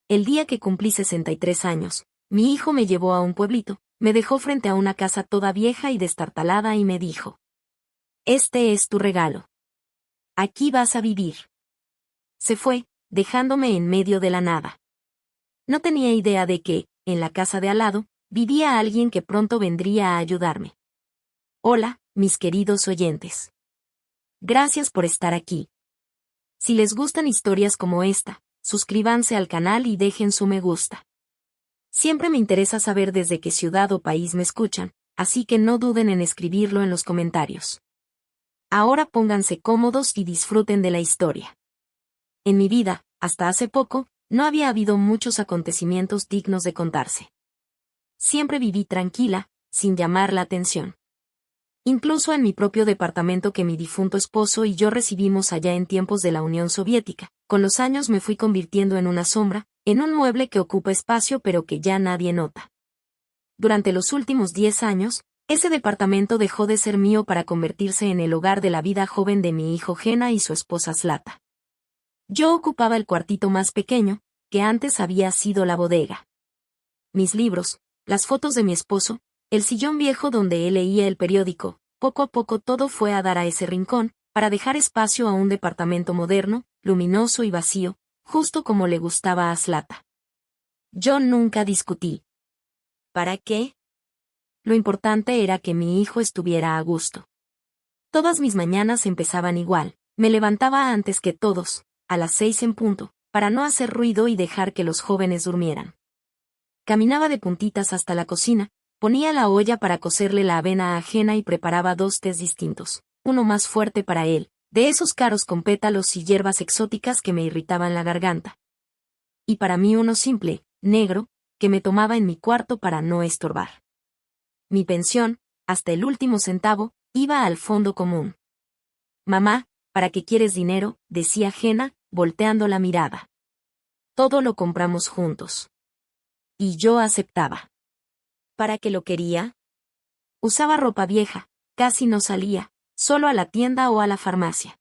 el día que cumplí 63 años, mi hijo me llevó a un pueblito, me dejó frente a una casa toda vieja y destartalada y me dijo: «Este es tu regalo. Aquí vas a vivir». Se fue, dejándome en medio de la nada. No tenía idea de que, en la casa de al lado, vivía alguien que pronto vendría a ayudarme. Hola, mis queridos oyentes. Gracias por estar aquí. Si les gustan historias como esta, suscríbanse al canal y dejen su me gusta. Siempre me interesa saber desde qué ciudad o país me escuchan, así que no duden en escribirlo en los comentarios. Ahora pónganse cómodos y disfruten de la historia. En mi vida, hasta hace poco, no había habido muchos acontecimientos dignos de contarse. Siempre viví tranquila, sin llamar la atención. Incluso en mi propio departamento que mi difunto esposo y yo recibimos allá en tiempos de la Unión Soviética, con los años me fui convirtiendo en una sombra, en un mueble que ocupa espacio pero que ya nadie nota. Durante los últimos 10 años, ese departamento dejó de ser mío para convertirse en el hogar de la vida joven de mi hijo Gena y su esposa Zlata. Yo ocupaba el cuartito más pequeño, que antes había sido la bodega. Mis libros, las fotos de mi esposo, el sillón viejo donde él leía el periódico, poco a poco todo fue a dar a ese rincón, para dejar espacio a un departamento moderno, luminoso y vacío, justo como le gustaba a Zlata. Yo nunca discutí. ¿Para qué? Lo importante era que mi hijo estuviera a gusto. Todas mis mañanas empezaban igual, me levantaba antes que todos, a las 6 en punto, para no hacer ruido y dejar que los jóvenes durmieran. Caminaba de puntitas hasta la cocina, ponía la olla para cocerle la avena a Gena y preparaba 2 tés distintos, uno más fuerte para él, de esos caros con pétalos y hierbas exóticas que me irritaban la garganta. Y para mí uno simple, negro, que me tomaba en mi cuarto para no estorbar. Mi pensión, hasta el último centavo, iba al fondo común. «Mamá, ¿para qué quieres dinero?», decía Gena, volteando la mirada. «Todo lo compramos juntos». Y yo aceptaba. ¿Para qué lo quería? Usaba ropa vieja, casi no salía, solo a la tienda o a la farmacia.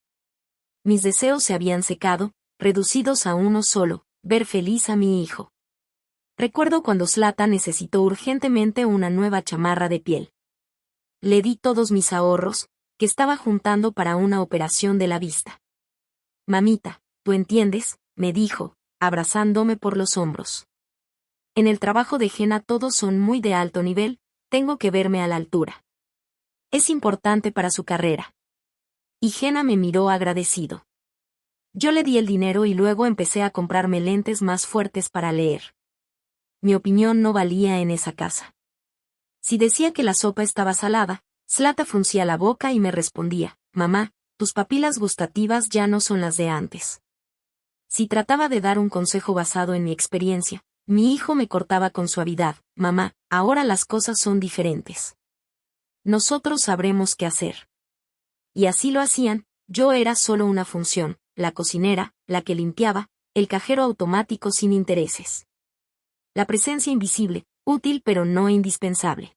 Mis deseos se habían secado, reducidos a uno solo, ver feliz a mi hijo. Recuerdo cuando Zlata necesitó urgentemente una nueva chamarra de piel. Le di todos mis ahorros, que estaba juntando para una operación de la vista. «Mamita, ¿tú entiendes?», me dijo, abrazándome por los hombros. «En el trabajo de Gena todos son muy de alto nivel, tengo que verme a la altura. Es importante para su carrera». Y Gena me miró agradecido. Yo le di el dinero y luego empecé a comprarme lentes más fuertes para leer. Mi opinión no valía en esa casa. Si decía que la sopa estaba salada, Zlata fruncía la boca y me respondía: «Mamá, tus papilas gustativas ya no son las de antes». Si trataba de dar un consejo basado en mi experiencia, mi hijo me cortaba con suavidad: «Mamá, ahora las cosas son diferentes. Nosotros sabremos qué hacer». Y así lo hacían, yo era solo una función, la cocinera, la que limpiaba, el cajero automático sin intereses. La presencia invisible, útil pero no indispensable.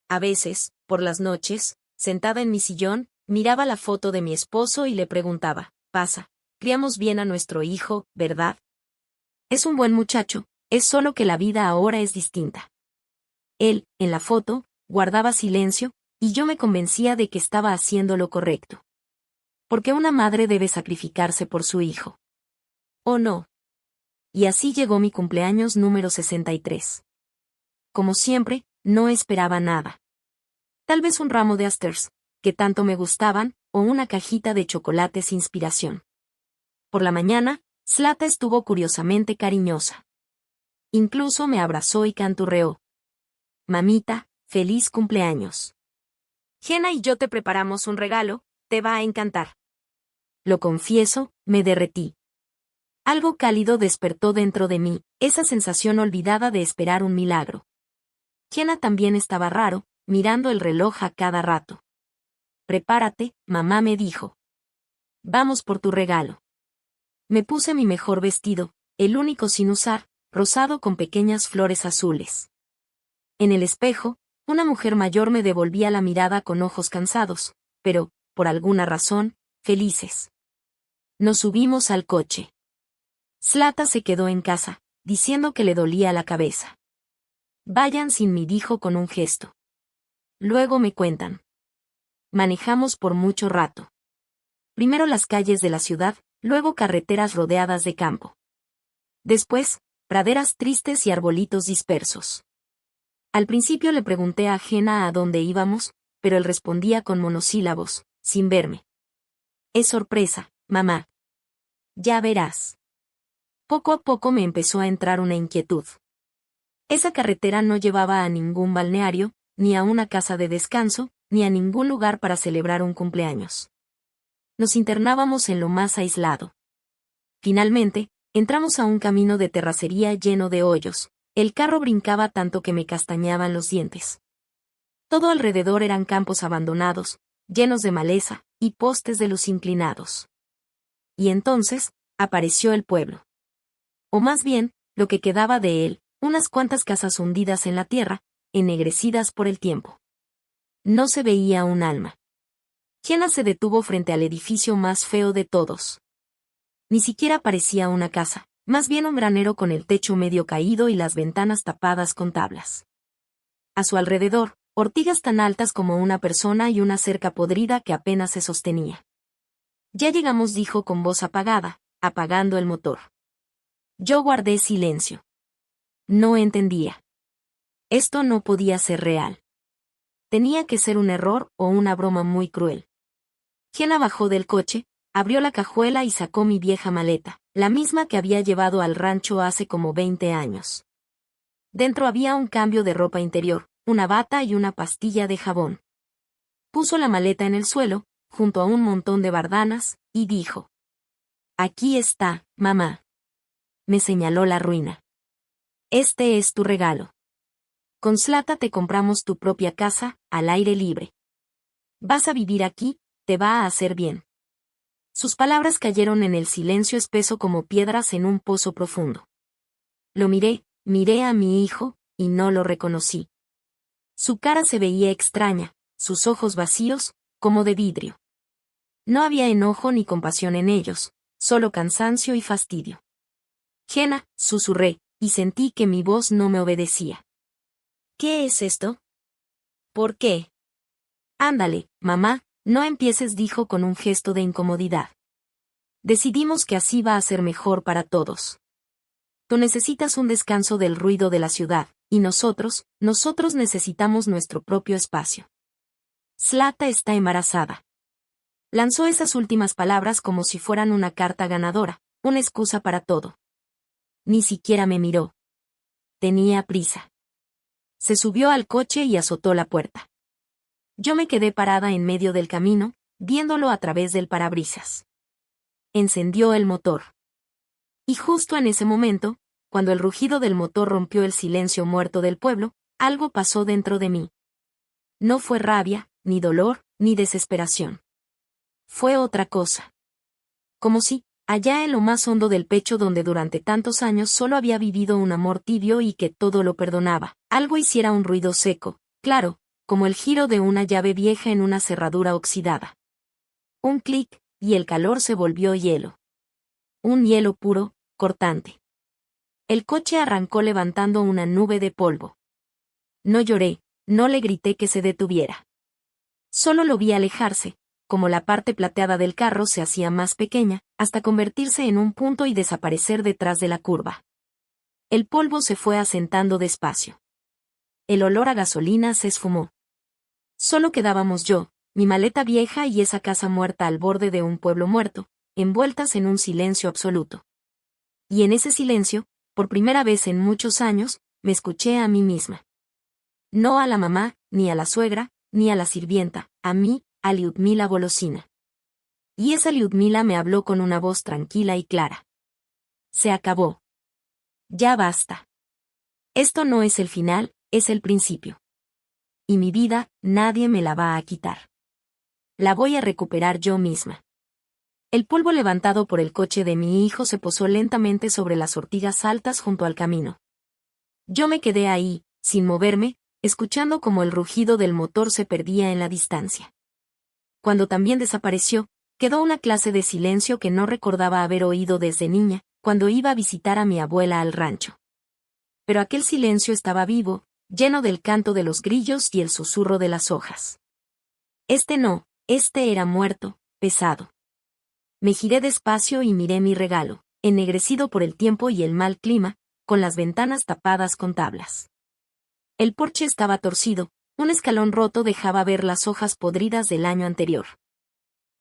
A veces, por las noches, sentada en mi sillón, miraba la foto de mi esposo y le preguntaba: «Pasa, criamos bien a nuestro hijo, ¿verdad? Es un buen muchacho, es solo que la vida ahora es distinta». Él, en la foto, guardaba silencio, y yo me convencía de que estaba haciendo lo correcto. Porque una madre debe sacrificarse por su hijo. ¿O no? Y así llegó mi cumpleaños número 63. Como siempre, no esperaba nada. Tal vez un ramo de asters, que tanto me gustaban, o una cajita de chocolates inspiración. Por la mañana, Zlata estuvo curiosamente cariñosa. Incluso me abrazó y canturreó: «Mamita, feliz cumpleaños. Gena y yo te preparamos un regalo, te va a encantar». Lo confieso, me derretí. Algo cálido despertó dentro de mí, esa sensación olvidada de esperar un milagro. Gena también estaba raro, mirando el reloj a cada rato. «Prepárate», mamá me dijo. «Vamos por tu regalo». Me puse mi mejor vestido, el único sin usar, rosado con pequeñas flores azules. En el espejo, una mujer mayor me devolvía la mirada con ojos cansados, pero, por alguna razón, felices. Nos subimos al coche. Zlata se quedó en casa, diciendo que le dolía la cabeza. Vayan sin mí, dijo con un gesto. Luego me cuentan. Manejamos por mucho rato. Primero las calles de la ciudad, luego carreteras rodeadas de campo. Después, praderas tristes y arbolitos dispersos. Al principio le pregunté a Jenna a dónde íbamos, pero él respondía con monosílabos, sin verme. Es sorpresa, mamá. Ya verás. Poco a poco me empezó a entrar una inquietud. Esa carretera no llevaba a ningún balneario, ni a una casa de descanso, ni a ningún lugar para celebrar un cumpleaños. Nos internábamos en lo más aislado. Finalmente, entramos a un camino de terracería lleno de hoyos. El carro brincaba tanto que me castañaban los dientes. Todo alrededor eran campos abandonados, llenos de maleza, y postes de luz inclinados. Y entonces, apareció el pueblo. O más bien, lo que quedaba de él, unas cuantas casas hundidas en la tierra, ennegrecidas por el tiempo. No se veía un alma. Jenna se detuvo frente al edificio más feo de todos. Ni siquiera parecía una casa, más bien un granero con el techo medio caído y las ventanas tapadas con tablas. A su alrededor, ortigas tan altas como una persona y una cerca podrida que apenas se sostenía. Ya llegamos, dijo con voz apagada, apagando el motor. Yo guardé silencio. No entendía. Esto no podía ser real. Tenía que ser un error o una broma muy cruel. Jenna bajó del coche, abrió la cajuela y sacó mi vieja maleta, la misma que había llevado al rancho hace como 20 años. Dentro había un cambio de ropa interior, una bata y una pastilla de jabón. Puso la maleta en el suelo, junto a un montón de bardanas, y dijo: Aquí está, mamá. Me señaló la ruina. Este es tu regalo. Con Zlata te compramos tu propia casa, al aire libre. Vas a vivir aquí, te va a hacer bien. Sus palabras cayeron en el silencio espeso como piedras en un pozo profundo. Lo miré a mi hijo, y no lo reconocí. Su cara se veía extraña, sus ojos vacíos, como de vidrio. No había enojo ni compasión en ellos, solo cansancio y fastidio. Jenna, susurré, y sentí que mi voz no me obedecía. ¿Qué es esto? ¿Por qué? Ándale, mamá, no empieces, dijo con un gesto de incomodidad. Decidimos que así va a ser mejor para todos. Tú necesitas un descanso del ruido de la ciudad, y nosotros necesitamos nuestro propio espacio. Zlata está embarazada. Lanzó esas últimas palabras como si fueran una carta ganadora, una excusa para todo. Ni siquiera me miró. Tenía prisa. Se subió al coche y azotó la puerta. Yo me quedé parada en medio del camino, viéndolo a través del parabrisas. Encendió el motor. Y justo en ese momento, cuando el rugido del motor rompió el silencio muerto del pueblo, algo pasó dentro de mí. No fue rabia, ni dolor, ni desesperación. Fue otra cosa. Como si, allá en lo más hondo del pecho donde durante tantos años solo había vivido un amor tibio y que todo lo perdonaba, algo hiciera un ruido seco, claro, como el giro de una llave vieja en una cerradura oxidada. Un clic, y el calor se volvió hielo. Un hielo puro, cortante. El coche arrancó levantando una nube de polvo. No lloré, no le grité que se detuviera. Solo lo vi alejarse, como la parte plateada del carro se hacía más pequeña, hasta convertirse en un punto y desaparecer detrás de la curva. El polvo se fue asentando despacio. El olor a gasolina se esfumó. Solo quedábamos yo, mi maleta vieja y esa casa muerta al borde de un pueblo muerto, envueltas en un silencio absoluto. Y en ese silencio, por primera vez en muchos años, me escuché a mí misma. No a la mamá, ni a la suegra, ni a la sirvienta, a mí, a Lyudmila Volosina. Y esa Lyudmila me habló con una voz tranquila y clara. Se acabó. Ya basta. Esto no es el final, es el principio. Y mi vida, nadie me la va a quitar. La voy a recuperar yo misma. El polvo levantado por el coche de mi hijo se posó lentamente sobre las ortigas altas junto al camino. Yo me quedé ahí, sin moverme, escuchando cómo el rugido del motor se perdía en la distancia. Cuando también desapareció, quedó una clase de silencio que no recordaba haber oído desde niña, cuando iba a visitar a mi abuela al rancho. Pero aquel silencio estaba vivo, lleno del canto de los grillos y el susurro de las hojas. Este era muerto, pesado. Me giré despacio y miré mi regalo, ennegrecido por el tiempo y el mal clima, con las ventanas tapadas con tablas. El porche estaba torcido, un escalón roto dejaba ver las hojas podridas del año anterior.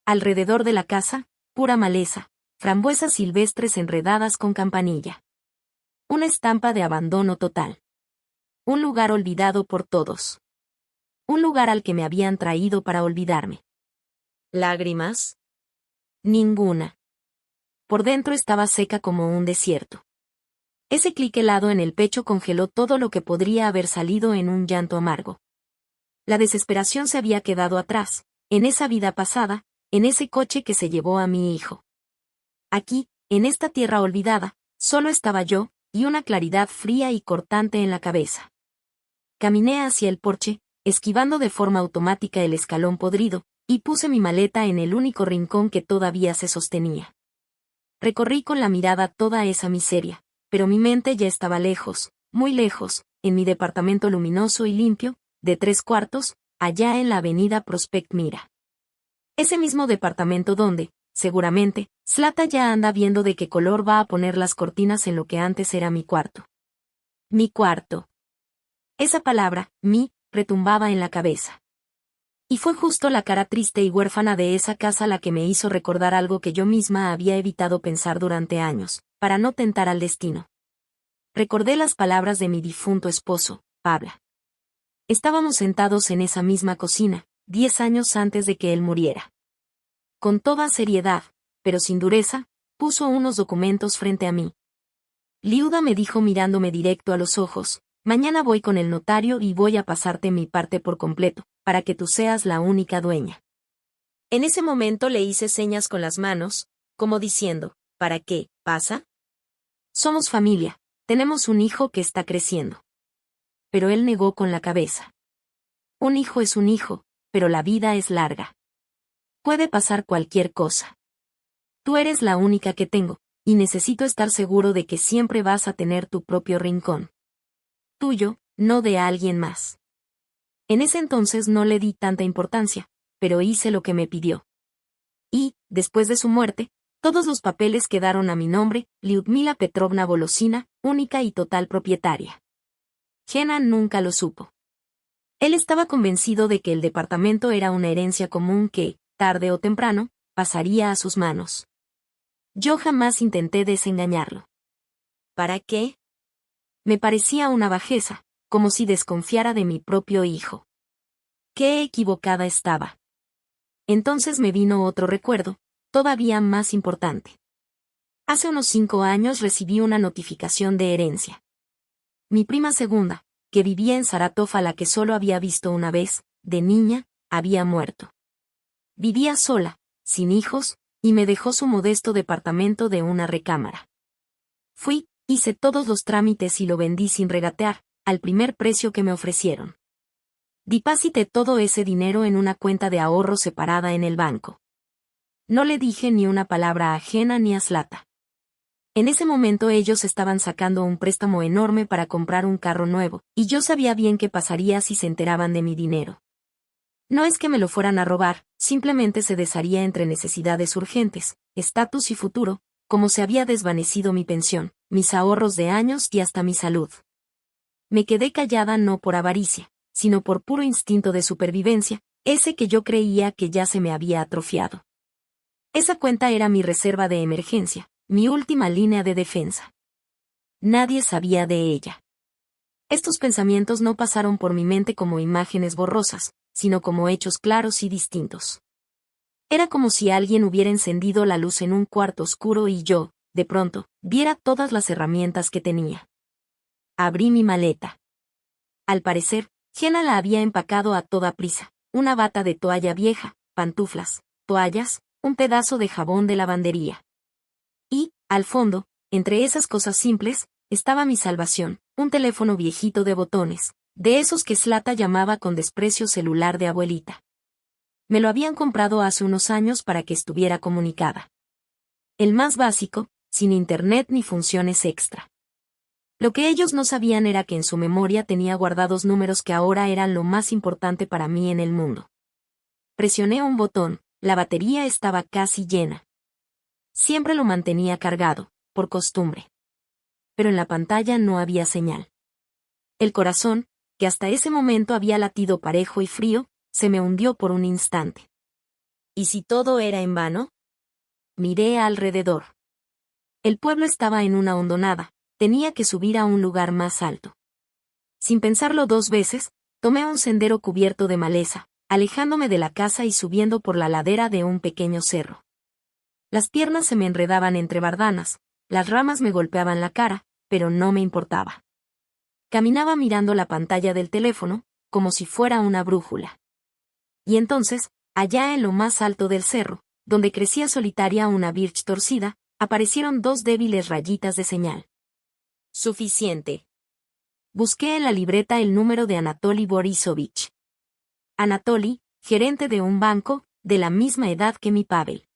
Alrededor de la casa, pura maleza, frambuesas silvestres enredadas con campanilla. Una estampa de abandono total. Un lugar olvidado por todos. Un lugar al que me habían traído para olvidarme. ¿Lágrimas? Ninguna. Por dentro estaba seca como un desierto. Ese clic helado en el pecho congeló todo lo que podría haber salido en un llanto amargo. La desesperación se había quedado atrás, en esa vida pasada, en ese coche que se llevó a mi hijo. Aquí, en esta tierra olvidada, solo estaba yo, y una claridad fría y cortante en la cabeza. Caminé hacia el porche, esquivando de forma automática el escalón podrido, y puse mi maleta en el único rincón que todavía se sostenía. Recorrí con la mirada toda esa miseria, pero mi mente ya estaba lejos, muy lejos, en mi departamento luminoso y limpio, de 3 cuartos, allá en la avenida Prospect Mira. Ese mismo departamento donde, seguramente, Zlata ya anda viendo de qué color va a poner las cortinas en lo que antes era mi cuarto. Mi cuarto. Esa palabra, mi, retumbaba en la cabeza. Y fue justo la cara triste y huérfana de esa casa la que me hizo recordar algo que yo misma había evitado pensar durante años, para no tentar al destino. Recordé las palabras de mi difunto esposo, Pablo. Estábamos sentados en esa misma cocina, 10 años antes de que él muriera. Con toda seriedad, pero sin dureza, puso unos documentos frente a mí. Liuda me dijo mirándome directo a los ojos, mañana voy con el notario y voy a pasarte mi parte por completo, para que tú seas la única dueña. En ese momento le hice señas con las manos, como diciendo, ¿para qué, pasa? Somos familia, tenemos un hijo que está creciendo. Pero él negó con la cabeza. Un hijo es un hijo, pero la vida es larga. Puede pasar cualquier cosa. Tú eres la única que tengo, y necesito estar seguro de que siempre vas a tener tu propio rincón. Tuyo, no de alguien más. En ese entonces no le di tanta importancia, pero hice lo que me pidió. Y, después de su muerte, todos los papeles quedaron a mi nombre, Lyudmila Petrovna Volosina, única y total propietaria. Gena nunca lo supo. Él estaba convencido de que el departamento era una herencia común que, tarde o temprano, pasaría a sus manos. Yo jamás intenté desengañarlo. ¿Para qué? Me parecía una bajeza, como si desconfiara de mi propio hijo. Qué equivocada estaba. Entonces me vino otro recuerdo, todavía más importante. Hace unos 5 años recibí una notificación de herencia. Mi prima segunda, que vivía en Saratov a la que solo había visto una vez, de niña, había muerto. Vivía sola, sin hijos, y me dejó su modesto departamento de una recámara. Fui, hice todos los trámites y lo vendí sin regatear, al primer precio que me ofrecieron. Deposité todo ese dinero en una cuenta de ahorro separada en el banco. No le dije ni una palabra a Gena ni a Zlata. En ese momento ellos estaban sacando un préstamo enorme para comprar un carro nuevo, y yo sabía bien qué pasaría si se enteraban de mi dinero. No es que me lo fueran a robar, simplemente se desharía entre necesidades urgentes, estatus y futuro, como se había desvanecido mi pensión, mis ahorros de años y hasta mi salud. Me quedé callada no por avaricia, sino por puro instinto de supervivencia, ese que yo creía que ya se me había atrofiado. Esa cuenta era mi reserva de emergencia, mi última línea de defensa. Nadie sabía de ella. Estos pensamientos no pasaron por mi mente como imágenes borrosas, sino como hechos claros y distintos. Era como si alguien hubiera encendido la luz en un cuarto oscuro y yo, de pronto, viera todas las herramientas que tenía. Abrí mi maleta. Al parecer, Gena la había empacado a toda prisa, una bata de toalla vieja, pantuflas, toallas, un pedazo de jabón de lavandería. Y, al fondo, entre esas cosas simples, estaba mi salvación, un teléfono viejito de botones, de esos que Zlata llamaba con desprecio celular de abuelita. Me lo habían comprado hace unos años para que estuviera comunicada. El más básico, sin internet ni funciones extra. Lo que ellos no sabían era que en su memoria tenía guardados números que ahora eran lo más importante para mí en el mundo. Presioné un botón, la batería estaba casi llena. Siempre lo mantenía cargado, por costumbre. Pero en la pantalla no había señal. El corazón, que hasta ese momento había latido parejo y frío, se me hundió por un instante. ¿Y si todo era en vano? Miré alrededor. El pueblo estaba en una hondonada, tenía que subir a un lugar más alto. Sin pensarlo 2 veces, tomé un sendero cubierto de maleza, alejándome de la casa y subiendo por la ladera de un pequeño cerro. Las piernas se me enredaban entre bardanas, las ramas me golpeaban la cara, pero no me importaba. Caminaba mirando la pantalla del teléfono, como si fuera una brújula. Y entonces, allá en lo más alto del cerro, donde crecía solitaria una birch torcida, aparecieron 2 débiles rayitas de señal. Suficiente. Busqué en la libreta el número de Anatoly Borisovich. Anatoly, gerente de un banco, de la misma edad que mi Pavel.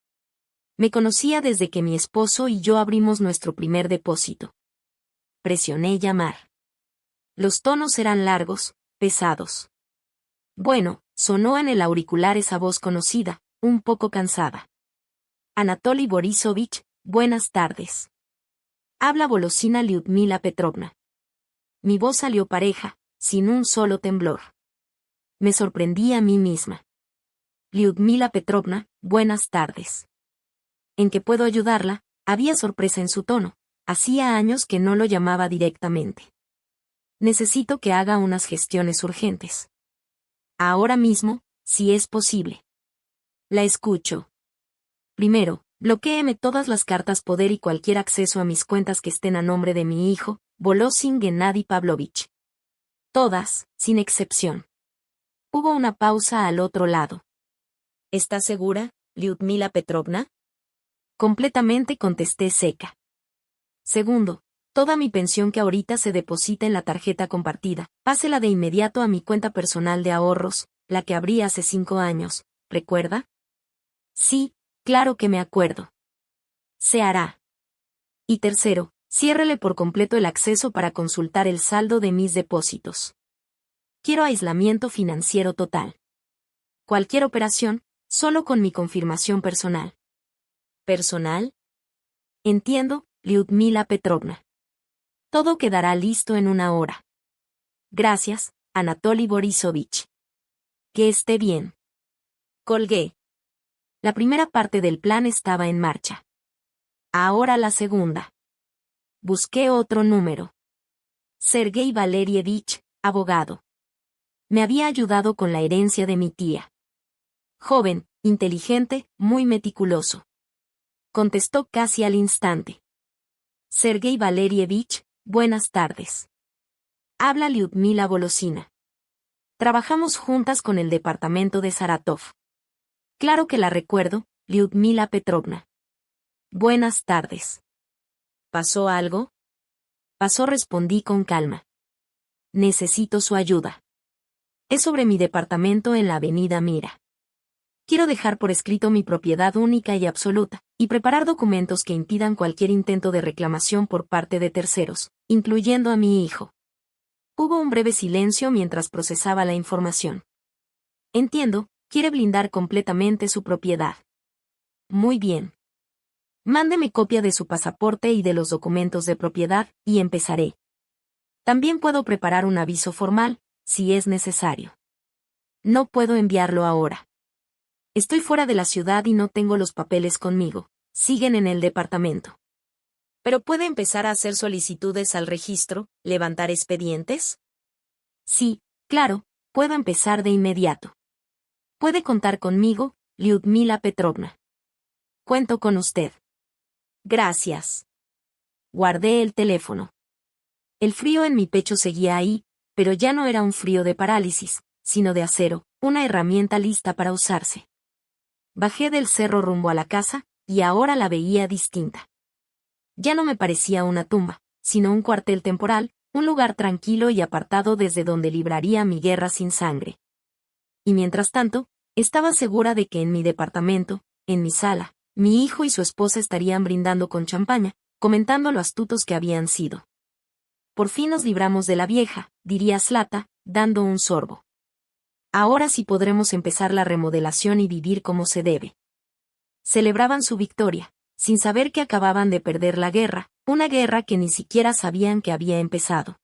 Me conocía desde que mi esposo y yo abrimos nuestro primer depósito. Presioné llamar. Los tonos eran largos, pesados. Bueno, sonó en el auricular esa voz conocida, un poco cansada. Anatoly Borisovich, buenas tardes. Habla Volosina Lyudmila Petrovna. Mi voz salió pareja, sin un solo temblor. Me sorprendí a mí misma. Lyudmila Petrovna, buenas tardes. ¿En qué puedo ayudarla? Había sorpresa en su tono. Hacía años que no lo llamaba directamente. Necesito que haga unas gestiones urgentes. Ahora mismo, si es posible. La escucho. Primero, bloquéeme todas las cartas poder y cualquier acceso a mis cuentas que estén a nombre de mi hijo, Volosin Gennady Pavlovich. Todas, sin excepción. Hubo una pausa al otro lado. ¿Está segura, Lyudmila Petrovna? Completamente, contesté seca. Segundo, toda mi pensión que ahorita se deposita en la tarjeta compartida, pásela de inmediato a mi cuenta personal de ahorros, la que abrí hace 5 años, ¿recuerda? Sí, claro que me acuerdo. Se hará. Y tercero, ciérrele por completo el acceso para consultar el saldo de mis depósitos. Quiero aislamiento financiero total. Cualquier operación, solo con mi confirmación personal. ¿Personal? Entiendo, Lyudmila Petrovna. Todo quedará listo en 1 hora. Gracias, Anatoly Borisovich. Que esté bien. Colgué. La primera parte del plan estaba en marcha. Ahora la segunda. Busqué otro número. Sergei Valerievich, abogado. Me había ayudado con la herencia de mi tía. Joven, inteligente, muy meticuloso. Contestó casi al instante. Sergei Valerievich, buenas tardes. Habla Lyudmila Volosina. Trabajamos juntas con el departamento de Saratov. Claro que la recuerdo, Lyudmila Petrovna. Buenas tardes. ¿Pasó algo? Pasó, respondí con calma. Necesito su ayuda. Es sobre mi departamento en la avenida Mira. Quiero dejar por escrito mi propiedad única y absoluta, y preparar documentos que impidan cualquier intento de reclamación por parte de terceros, incluyendo a mi hijo. Hubo un breve silencio mientras procesaba la información. Entiendo, quiere blindar completamente su propiedad. Muy bien. Mándeme copia de su pasaporte y de los documentos de propiedad, y empezaré. También puedo preparar un aviso formal, si es necesario. No puedo enviarlo ahora. Estoy fuera de la ciudad y no tengo los papeles conmigo, siguen en el departamento. ¿Pero puede empezar a hacer solicitudes al registro, levantar expedientes? Sí, claro, puedo empezar de inmediato. Puede contar conmigo, Lyudmila Petrovna. Cuento con usted. Gracias. Guardé el teléfono. El frío en mi pecho seguía ahí, pero ya no era un frío de parálisis, sino de acero, una herramienta lista para usarse. Bajé del cerro rumbo a la casa, y ahora la veía distinta. Ya no me parecía una tumba, sino un cuartel temporal, un lugar tranquilo y apartado desde donde libraría mi guerra sin sangre. Y mientras tanto, estaba segura de que en mi departamento, en mi sala, mi hijo y su esposa estarían brindando con champaña, comentando lo astutos que habían sido. Por fin nos libramos de la vieja, diría Zlata, dando un sorbo. Ahora sí podremos empezar la remodelación y vivir como se debe. Celebraban su victoria, sin saber que acababan de perder la guerra, una guerra que ni siquiera sabían que había empezado.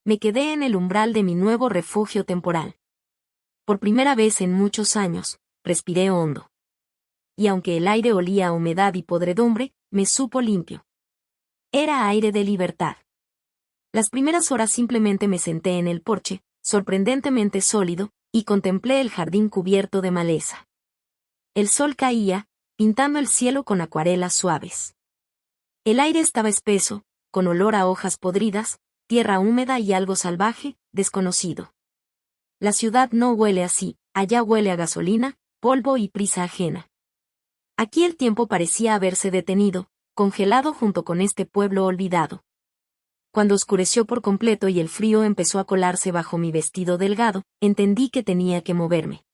Me quedé en el umbral de mi nuevo refugio temporal. Por primera vez en muchos años, respiré hondo. Y aunque el aire olía a humedad y podredumbre, me supo limpio. Era aire de libertad. Las primeras horas simplemente me senté en el porche, sorprendentemente sólido, y contemplé el jardín cubierto de maleza. El sol caía, pintando el cielo con acuarelas suaves. El aire estaba espeso, con olor a hojas podridas, tierra húmeda y algo salvaje, desconocido. La ciudad no huele así, allá huele a gasolina, polvo y prisa ajena. Aquí el tiempo parecía haberse detenido, congelado junto con este pueblo olvidado. Cuando oscureció por completo y el frío empezó a colarse bajo mi vestido delgado, entendí que tenía que moverme.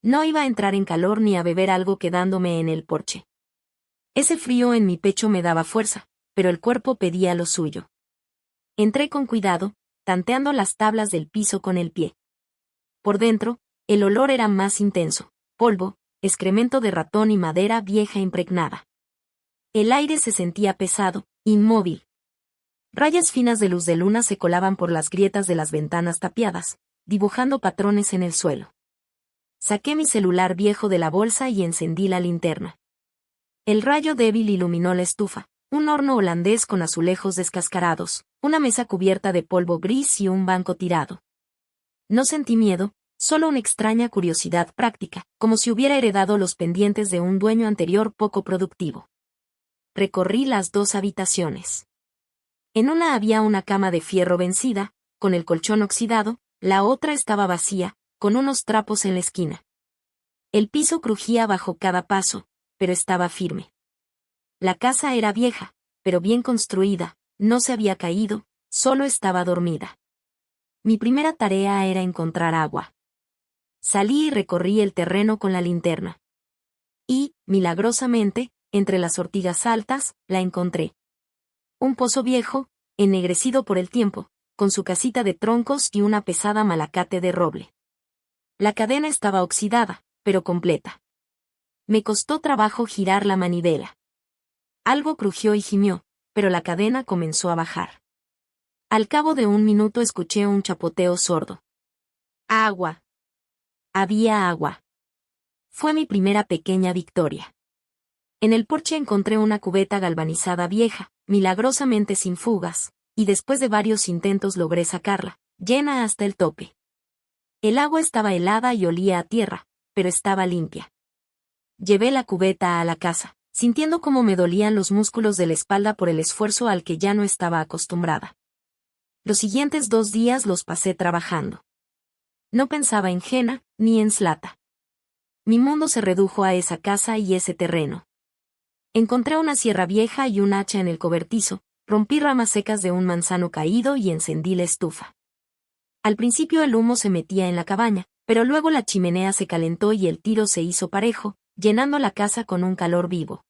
No iba a entrar en calor ni a beber algo quedándome en el porche. Ese frío en mi pecho me daba fuerza, pero el cuerpo pedía lo suyo. Entré con cuidado, tanteando las tablas del piso con el pie. Por dentro, el olor era más intenso, polvo, excremento de ratón y madera vieja impregnada. El aire se sentía pesado, inmóvil. Rayas finas de luz de luna se colaban por las grietas de las ventanas tapiadas, dibujando patrones en el suelo. Saqué mi celular viejo de la bolsa y encendí la linterna. El rayo débil iluminó la estufa, un horno holandés con azulejos descascarados, una mesa cubierta de polvo gris y un banco tirado. No sentí miedo, solo una extraña curiosidad práctica, como si hubiera heredado los pendientes de un dueño anterior poco productivo. Recorrí las dos habitaciones. En una había una cama de fierro vencida, con el colchón oxidado, la otra estaba vacía, con unos trapos en la esquina. El piso crujía bajo cada paso, pero estaba firme. La casa era vieja, pero bien construida, no se había caído, solo estaba dormida. Mi primera tarea era encontrar agua. Salí y recorrí el terreno con la linterna. Y, milagrosamente, entre las ortigas altas, la encontré. Un pozo viejo, ennegrecido por el tiempo, con su casita de troncos y una pesada malacate de roble. La cadena estaba oxidada, pero completa. Me costó trabajo girar la manivela. Algo crujió y gimió, pero la cadena comenzó a bajar. Al cabo de un minuto escuché un chapoteo sordo. Agua. Había agua. Fue mi primera pequeña victoria. En el porche encontré una cubeta galvanizada vieja, milagrosamente sin fugas, y después de varios intentos logré sacarla, llena hasta el tope. El agua estaba helada y olía a tierra, pero estaba limpia. Llevé la cubeta a la casa, sintiendo cómo me dolían los músculos de la espalda por el esfuerzo al que ya no estaba acostumbrada. Los siguientes 2 días los pasé trabajando. No pensaba en Jenna, ni en Zlata. Mi mundo se redujo a esa casa y ese terreno. Encontré una sierra vieja y un hacha en el cobertizo, rompí ramas secas de un manzano caído y encendí la estufa. Al principio el humo se metía en la cabaña, pero luego la chimenea se calentó y el tiro se hizo parejo, llenando la casa con un calor vivo.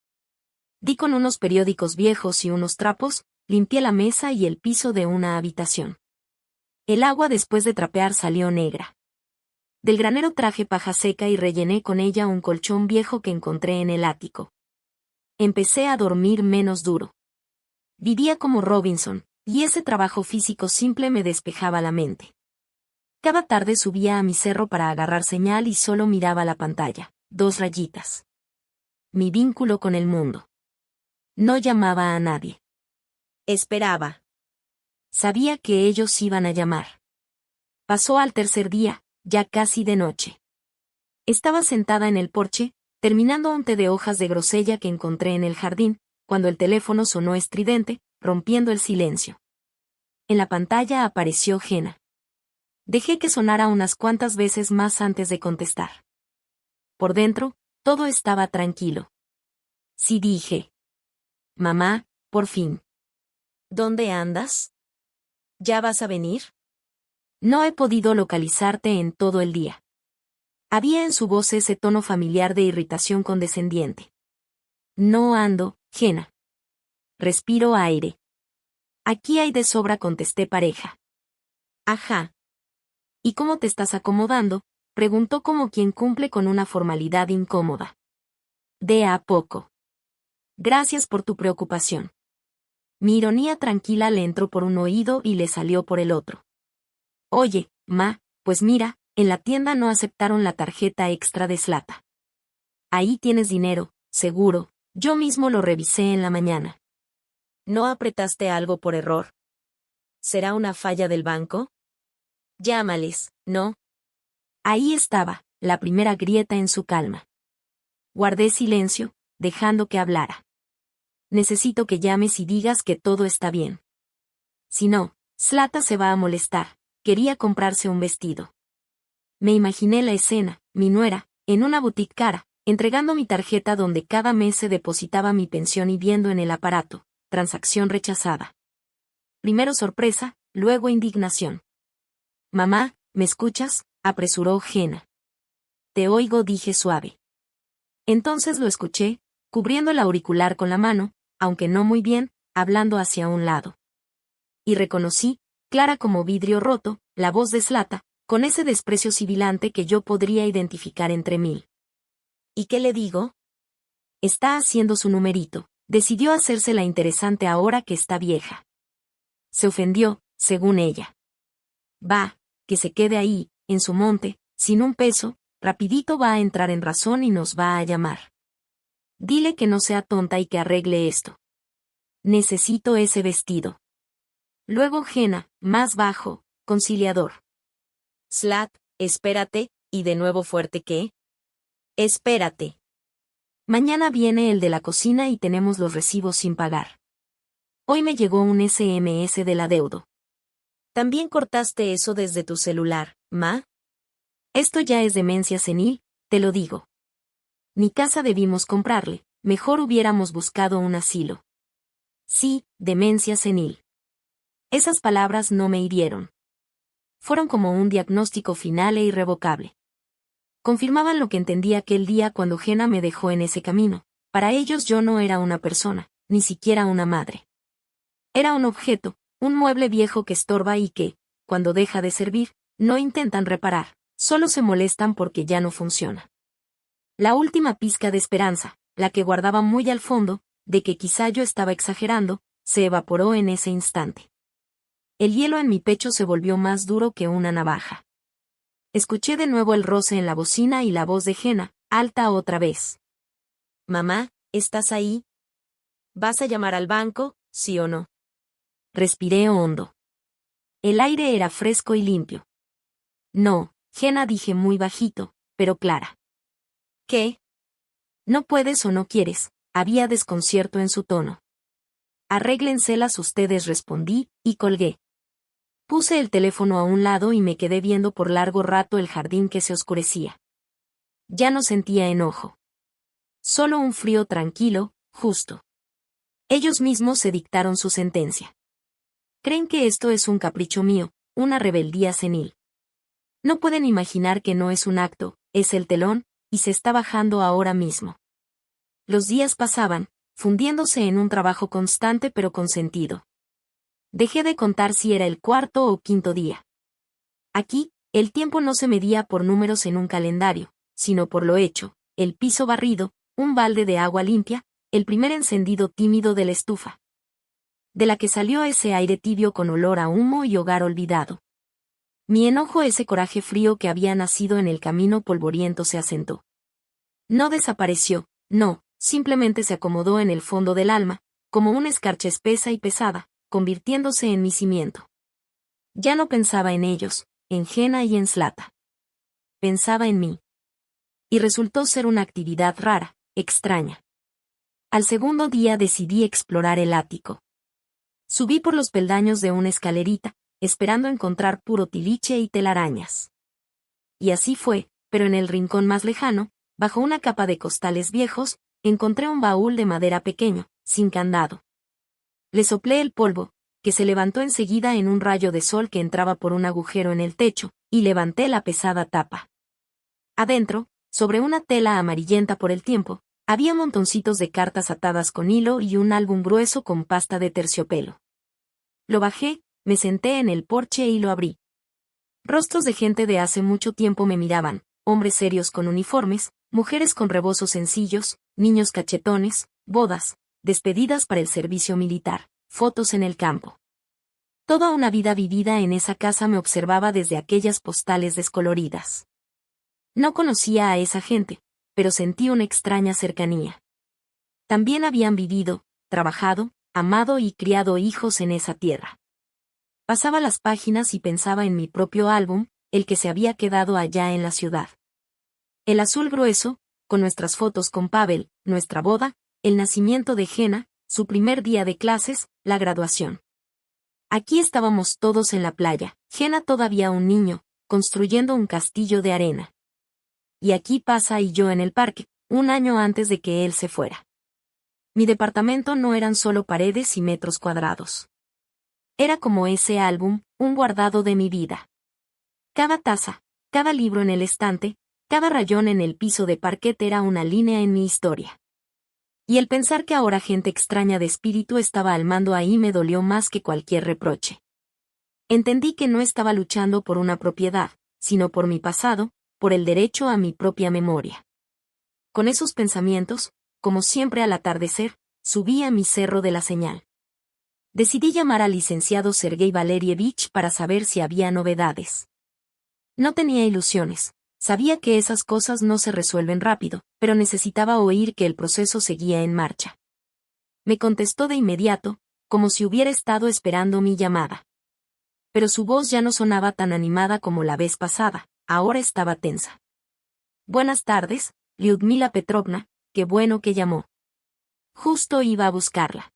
Di con unos periódicos viejos y unos trapos, limpié la mesa y el piso de una habitación. El agua después de trapear salió negra. Del granero traje paja seca y rellené con ella un colchón viejo que encontré en el ático. Empecé a dormir menos duro. Vivía como Robinson, y ese trabajo físico simple me despejaba la mente. Cada tarde subía a mi cerro para agarrar señal y solo miraba la pantalla, 2 rayitas. Mi vínculo con el mundo. No llamaba a nadie. Esperaba. Sabía que ellos iban a llamar. Pasó al tercer día, ya casi de noche. Estaba sentada en el porche, terminando un té de hojas de grosella que encontré en el jardín, cuando el teléfono sonó estridente, rompiendo el silencio. En la pantalla apareció Jenna. Dejé que sonara unas cuantas veces más antes de contestar. Por dentro, todo estaba tranquilo. Sí dije. Mamá, por fin. ¿Dónde andas? ¿Ya vas a venir? No he podido localizarte en todo el día. Había en su voz ese tono familiar de irritación condescendiente. No ando, Jenna. Respiro aire. Aquí hay de sobra, contesté pareja. Ajá. ¿Y cómo te estás acomodando? Preguntó como quien cumple con una formalidad incómoda. De a poco. Gracias por tu preocupación. Mi ironía tranquila le entró por un oído y le salió por el otro. Oye, ma, pues mira, en la tienda no aceptaron la tarjeta extra de Zlata. Ahí tienes dinero, seguro, yo mismo lo revisé en la mañana. ¿No apretaste algo por error? ¿Será una falla del banco? Llámales, ¿no? Ahí estaba, la primera grieta en su calma. Guardé silencio, dejando que hablara. Necesito que llames y digas que todo está bien. Si no, Zlata se va a molestar. Quería comprarse un vestido. Me imaginé la escena, mi nuera, en una boutique cara, entregando mi tarjeta donde cada mes se depositaba mi pensión y viendo en el aparato, transacción rechazada. Primero sorpresa, luego indignación. Mamá, ¿me escuchas?, apresuró Jenna. Te oigo, dije suave. Entonces lo escuché, cubriendo el auricular con la mano, aunque no muy bien, hablando hacia un lado. Y reconocí, clara como vidrio roto, la voz de Zlata, con ese desprecio sibilante que yo podría identificar entre mil. ¿Y qué le digo? Está haciendo su numerito, decidió hacerse la interesante ahora que está vieja. Se ofendió, según ella. Va, que se quede ahí, en su monte, sin un peso, rapidito va a entrar en razón y nos va a llamar. Dile que no sea tonta y que arregle esto. Necesito ese vestido. Luego Jenna, más bajo, conciliador. Zlat, espérate, y de nuevo fuerte ¿qué? Espérate. Mañana viene el de la cocina y tenemos los recibos sin pagar. Hoy me llegó un SMS del adeudo. ¿También cortaste eso desde tu celular, ma? Esto ya es demencia senil, te lo digo. Ni casa debimos comprarle, mejor hubiéramos buscado un asilo. Sí, demencia senil. Esas palabras no me hirieron. Fueron como un diagnóstico final e irrevocable. Confirmaban lo que entendí aquel día cuando Jenna me dejó en ese camino. Para ellos yo no era una persona, ni siquiera una madre. Era un objeto, un mueble viejo que estorba y que, cuando deja de servir, no intentan reparar, solo se molestan porque ya no funciona. La última pizca de esperanza, la que guardaba muy al fondo, de que quizá yo estaba exagerando, se evaporó en ese instante. El hielo en mi pecho se volvió más duro que una navaja. Escuché de nuevo el roce en la bocina y la voz de Jenna, alta otra vez. Mamá, ¿estás ahí? ¿Vas a llamar al banco, sí o no? Respiré hondo. El aire era fresco y limpio. No, Jenna, dije muy bajito, pero clara. ¿Qué? No puedes o no quieres, había desconcierto en su tono. Arréglenselas ustedes, respondí, y colgué. Puse el teléfono a un lado y me quedé viendo por largo rato el jardín que se oscurecía. Ya no sentía enojo. Solo un frío tranquilo, justo. Ellos mismos se dictaron su sentencia. Creen que esto es un capricho mío, una rebeldía senil. No pueden imaginar que no es un acto, es el telón, y se está bajando ahora mismo. Los días pasaban, fundiéndose en un trabajo constante pero con sentido. Dejé de contar si era el cuarto o quinto día. Aquí, el tiempo no se medía por números en un calendario, sino por lo hecho, el piso barrido, un balde de agua limpia, el primer encendido tímido de la estufa. De la que salió ese aire tibio con olor a humo y hogar olvidado. Mi enojo, ese coraje frío que había nacido en el camino polvoriento, se asentó. No desapareció, no, simplemente se acomodó en el fondo del alma, como una escarcha espesa y pesada, convirtiéndose en mi cimiento. Ya no pensaba en ellos, en Jenna y en Zlata. Pensaba en mí. Y resultó ser una actividad rara, extraña. Al segundo día decidí explorar el ático. Subí por los peldaños de una escalerita, esperando encontrar puro tiliche y telarañas. Y así fue, pero en el rincón más lejano, bajo una capa de costales viejos, encontré un baúl de madera pequeño, sin candado. Le soplé el polvo, que se levantó enseguida en un rayo de sol que entraba por un agujero en el techo, y levanté la pesada tapa. Adentro, sobre una tela amarillenta por el tiempo, Había montoncitos de cartas atadas con hilo y un álbum grueso con pasta de terciopelo. Lo bajé, me senté en el porche y lo abrí. Rostros de gente de hace mucho tiempo me miraban, hombres serios con uniformes, mujeres con rebozos sencillos, niños cachetones, bodas, despedidas para el servicio militar, fotos en el campo. Toda una vida vivida en esa casa me observaba desde aquellas postales descoloridas. No conocía a esa gente, pero sentí una extraña cercanía. También habían vivido, trabajado, amado y criado hijos en esa tierra. Pasaba las páginas y pensaba en mi propio álbum, el que se había quedado allá en la ciudad. El azul grueso, con nuestras fotos con Pavel, nuestra boda, el nacimiento de Jena, su primer día de clases, la graduación. Aquí estábamos todos en la playa, Jena todavía un niño, construyendo un castillo de arena. Y aquí Pasa y yo en el parque, un año antes de que él se fuera. Mi departamento no eran solo paredes y metros cuadrados. Era como ese álbum, un guardado de mi vida. Cada taza, cada libro en el estante, cada rayón en el piso de parquet era una línea en mi historia. Y el pensar que ahora gente extraña de espíritu estaba al mando ahí me dolió más que cualquier reproche. Entendí que no estaba luchando por una propiedad, sino por mi pasado, por el derecho a mi propia memoria. Con esos pensamientos, como siempre al atardecer, subí a mi cerro de la señal. Decidí llamar al licenciado Sergei Valerievich para saber si había novedades. No tenía ilusiones. Sabía que esas cosas no se resuelven rápido, pero necesitaba oír que el proceso seguía en marcha. Me contestó de inmediato, como si hubiera estado esperando mi llamada. Pero su voz ya no sonaba tan animada como la vez pasada, ahora estaba tensa. Buenas tardes, Lyudmila Petrovna, qué bueno que llamó. Justo iba a buscarla.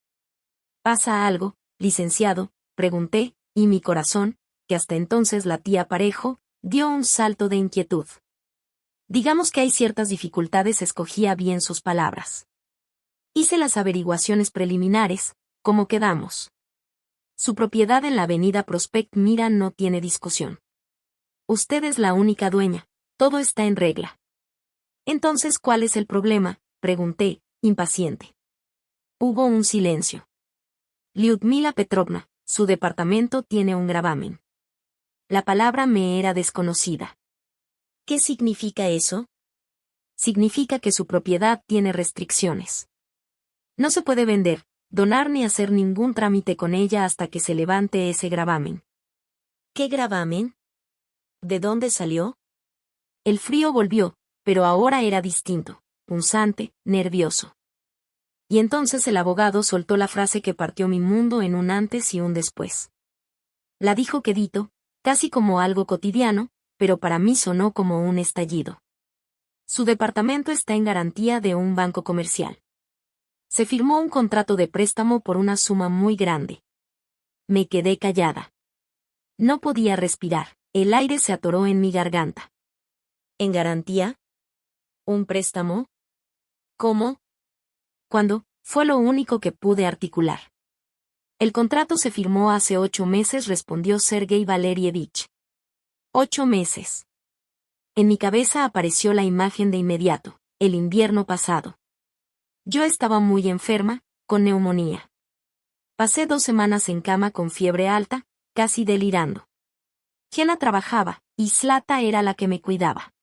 ¿Pasa algo, licenciado?, pregunté, y mi corazón, que hasta entonces latía parejo, dio un salto de inquietud. Digamos que hay ciertas dificultades, escogía bien sus palabras. Hice las averiguaciones preliminares, ¿cómo quedamos? Su propiedad en la avenida Prospect Mira no tiene discusión. Usted es la única dueña, todo está en regla. Entonces, ¿cuál es el problema?, pregunté, impaciente. Hubo un silencio. Lyudmila Petrovna, su departamento tiene un gravamen. La palabra me era desconocida. ¿Qué significa eso? Significa que su propiedad tiene restricciones. No se puede vender, donar ni hacer ningún trámite con ella hasta que se levante ese gravamen. ¿Qué gravamen? ¿De dónde salió? El frío volvió, pero ahora era distinto, punzante, nervioso. Y entonces el abogado soltó la frase que partió mi mundo en un antes y un después. La dijo quedito, casi como algo cotidiano, pero para mí sonó como un estallido. Su departamento está en garantía de un banco comercial. Se firmó un contrato de préstamo por una suma muy grande. Me quedé callada. No podía respirar, el aire se atoró en mi garganta. ¿En garantía? ¿Un préstamo? ¿Cómo? ¿Cuándo? Fue lo único que pude articular. El contrato se firmó hace 8 meses, respondió Sergei Valerievich. 8 meses. En mi cabeza apareció la imagen de inmediato, el invierno pasado. Yo estaba muy enferma, con neumonía. Pasé 2 semanas en cama con fiebre alta, casi delirando. Jena trabajaba, y Zlata era la que me cuidaba.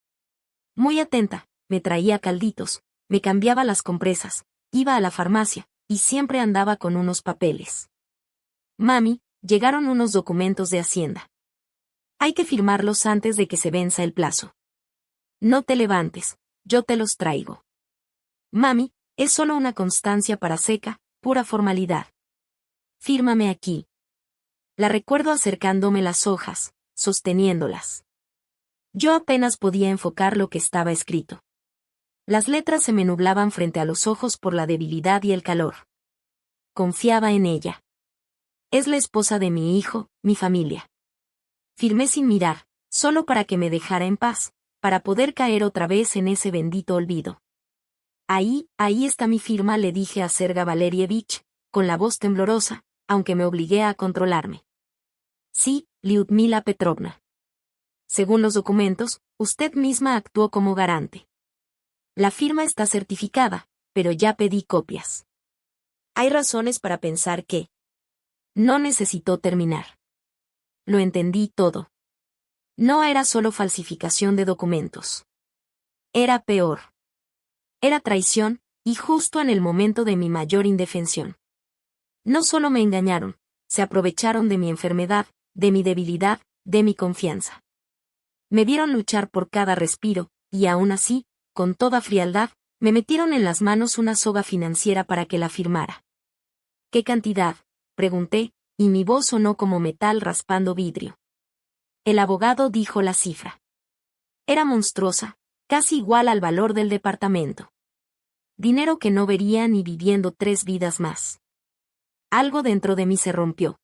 Muy atenta, me traía calditos, me cambiaba las compresas, iba a la farmacia, y siempre andaba con unos papeles. Mami, llegaron unos documentos de Hacienda. Hay que firmarlos antes de que se venza el plazo. No te levantes, yo te los traigo. Mami, es solo una constancia para Seca, pura formalidad. Fírmame aquí. La recuerdo acercándome las hojas, sosteniéndolas. Yo apenas podía enfocar lo que estaba escrito. Las letras se me nublaban frente a los ojos por la debilidad y el calor. Confiaba en ella. Es la esposa de mi hijo, mi familia. Firmé sin mirar, solo para que me dejara en paz, para poder caer otra vez en ese bendito olvido. Ahí está mi firma, le dije a Sergei Valerievich, con la voz temblorosa, aunque me obligué a controlarme. Sí, Lyudmila Petrovna. Según los documentos, usted misma actuó como garante. La firma está certificada, pero ya pedí copias. Hay razones para pensar que no necesitó terminar. Lo entendí todo. No era solo falsificación de documentos. Era peor. Era traición, y justo en el momento de mi mayor indefensión. No solo me engañaron, se aprovecharon de mi enfermedad, de mi debilidad, de mi confianza. Me vieron luchar por cada respiro, y aún así, con toda frialdad, me metieron en las manos una soga financiera para que la firmara. ¿Qué cantidad?, pregunté, y mi voz sonó como metal raspando vidrio. El abogado dijo la cifra. Era monstruosa, casi igual al valor del departamento. Dinero que no vería ni viviendo 3 vidas más. Algo dentro de mí se rompió.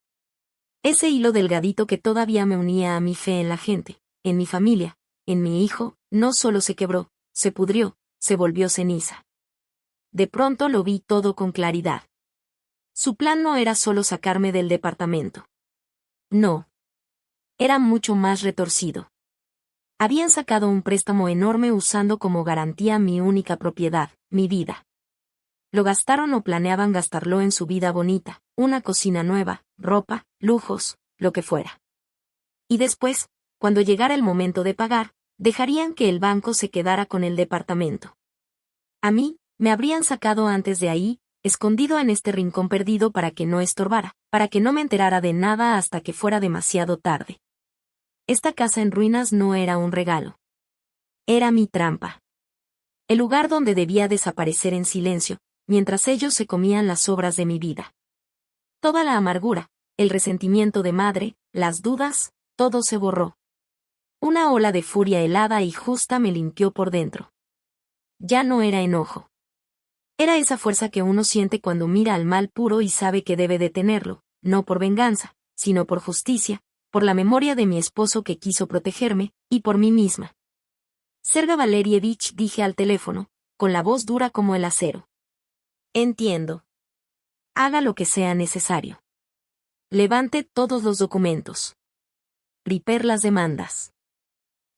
Ese hilo delgadito que todavía me unía a mi fe en la gente, en mi familia, en mi hijo, no solo se quebró, se pudrió, se volvió ceniza. De pronto lo vi todo con claridad. Su plan no era solo sacarme del departamento. No. Era mucho más retorcido. Habían sacado un préstamo enorme usando como garantía mi única propiedad, mi vida. Lo gastaron o planeaban gastarlo en su vida bonita, una cocina nueva, ropa, lujos, lo que fuera. Y después, cuando llegara el momento de pagar, dejarían que el banco se quedara con el departamento. A mí, me habrían sacado antes de ahí, escondido en este rincón perdido para que no estorbara, para que no me enterara de nada hasta que fuera demasiado tarde. Esta casa en ruinas no era un regalo. Era mi trampa. El lugar donde debía desaparecer en silencio, mientras ellos se comían las sobras de mi vida. Toda la amargura, el resentimiento de madre, las dudas, todo se borró. Una ola de furia helada y justa me limpió por dentro. Ya no era enojo. Era esa fuerza que uno siente cuando mira al mal puro y sabe que debe detenerlo, no por venganza, sino por justicia, por la memoria de mi esposo que quiso protegerme, y por mí misma. Serga Valerievich, dije al teléfono, con la voz dura como el acero. Entiendo. Haga lo que sea necesario. Levante todos los documentos. Prepare las demandas.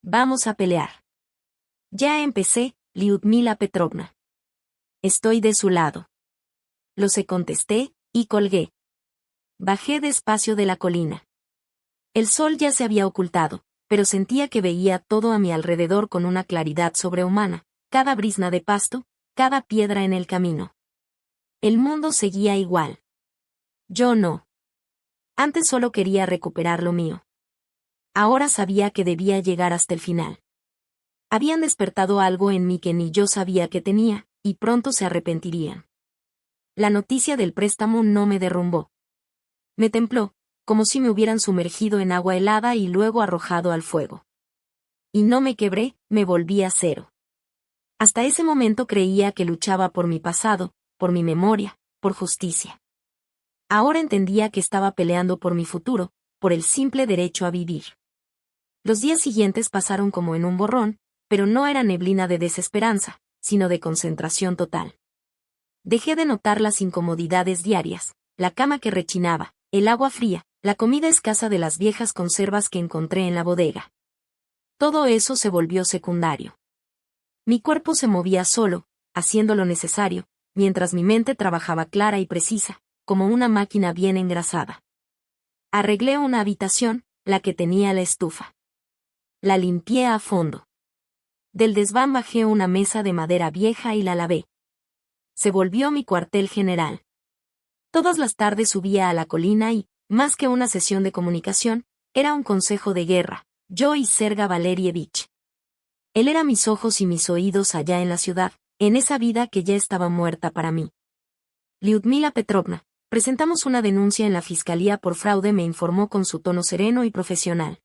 Vamos a pelear. Ya empecé, Lyudmila Petrovna. Estoy de su lado. Lo sé, contesté, y colgué. Bajé despacio de la colina. El sol ya se había ocultado, pero sentía que veía todo a mi alrededor con una claridad sobrehumana, cada brizna de pasto, cada piedra en el camino. El mundo seguía igual. Yo no. Antes solo quería recuperar lo mío. Ahora sabía que debía llegar hasta el final. Habían despertado algo en mí que ni yo sabía que tenía, y pronto se arrepentirían. La noticia del préstamo no me derrumbó. Me templó, como si me hubieran sumergido en agua helada y luego arrojado al fuego. Y no me quebré, me volví acero. Hasta ese momento creía que luchaba por mi pasado, por mi memoria, por justicia. Ahora entendía que estaba peleando por mi futuro, por el simple derecho a vivir. Los días siguientes pasaron como en un borrón, pero no era neblina de desesperanza, sino de concentración total. Dejé de notar las incomodidades diarias, la cama que rechinaba, el agua fría, la comida escasa de las viejas conservas que encontré en la bodega. Todo eso se volvió secundario. Mi cuerpo se movía solo, haciendo lo necesario, mientras mi mente trabajaba clara y precisa, como una máquina bien engrasada. Arreglé una habitación, la que tenía la estufa. La limpié a fondo. Del desván bajé una mesa de madera vieja y la lavé. Se volvió mi cuartel general. Todas las tardes subía a la colina y, más que una sesión de comunicación, era un consejo de guerra, yo y Serga Valerievich. Él era mis ojos y mis oídos allá en la ciudad, en esa vida que ya estaba muerta para mí. Lyudmila Petrovna, presentamos una denuncia en la fiscalía por fraude, me informó con su tono sereno y profesional.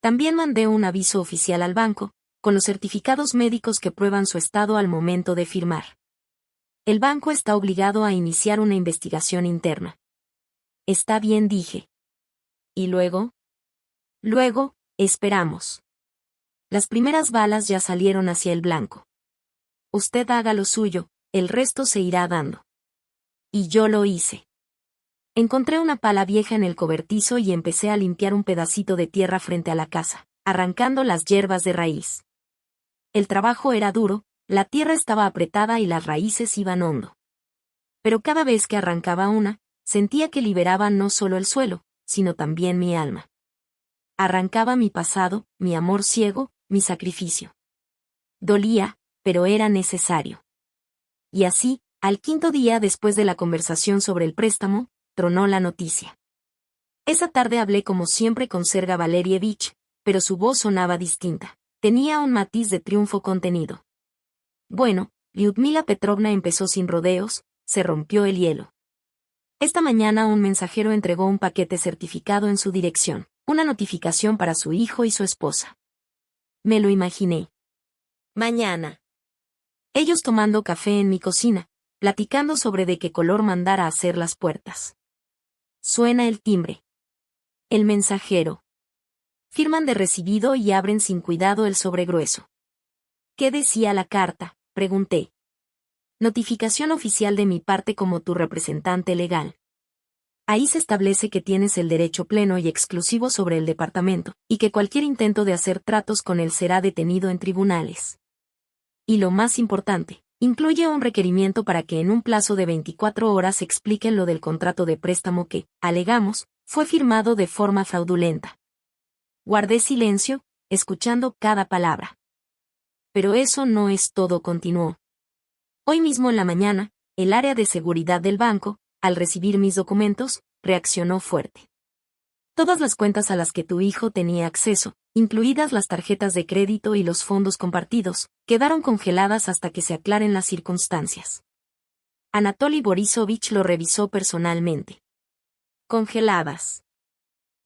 También mandé un aviso oficial al banco, con los certificados médicos que prueban su estado al momento de firmar. El banco está obligado a iniciar una investigación interna. Está bien, dije. ¿Y luego? Luego, esperamos. Las primeras balas ya salieron hacia el blanco. Usted haga lo suyo, el resto se irá dando. Y yo lo hice. Encontré una pala vieja en el cobertizo y empecé a limpiar un pedacito de tierra frente a la casa, arrancando las hierbas de raíz. El trabajo era duro, La tierra estaba apretada y las raíces iban hondo. Pero cada vez que arrancaba una, sentía que liberaba no solo el suelo, sino también mi alma. Arrancaba mi pasado, mi amor ciego, mi sacrificio. Dolía, pero era necesario. Y así, al quinto día después de la conversación sobre el préstamo, tronó la noticia. Esa tarde hablé como siempre con Serga Valerievich, pero su voz sonaba distinta. Tenía un matiz de triunfo contenido. Bueno, Lyudmila Petrovna empezó sin rodeos, se rompió el hielo. Esta mañana un mensajero entregó un paquete certificado en su dirección, una notificación para su hijo y su esposa. Me lo imaginé. Mañana. Ellos tomando café en mi cocina, platicando sobre de qué color mandar a hacer las puertas. Suena el timbre. El mensajero. Firman de recibido y abren sin cuidado el sobre grueso. ¿Qué decía la carta?, pregunté. Notificación oficial de mi parte como tu representante legal. Ahí se establece que tienes el derecho pleno y exclusivo sobre el departamento, y que cualquier intento de hacer tratos con él será detenido en tribunales. Y lo más importante, incluye un requerimiento para que en un plazo de 24 horas expliquen lo del contrato de préstamo que, alegamos, fue firmado de forma fraudulenta. Guardé silencio, escuchando cada palabra. Pero eso no es todo, continuó. Hoy mismo en la mañana, el área de seguridad del banco, al recibir mis documentos, reaccionó fuerte. Todas las cuentas a las que tu hijo tenía acceso, incluidas las tarjetas de crédito y los fondos compartidos, quedaron congeladas hasta que se aclaren las circunstancias. Anatoly Borisovich lo revisó personalmente. Congeladas.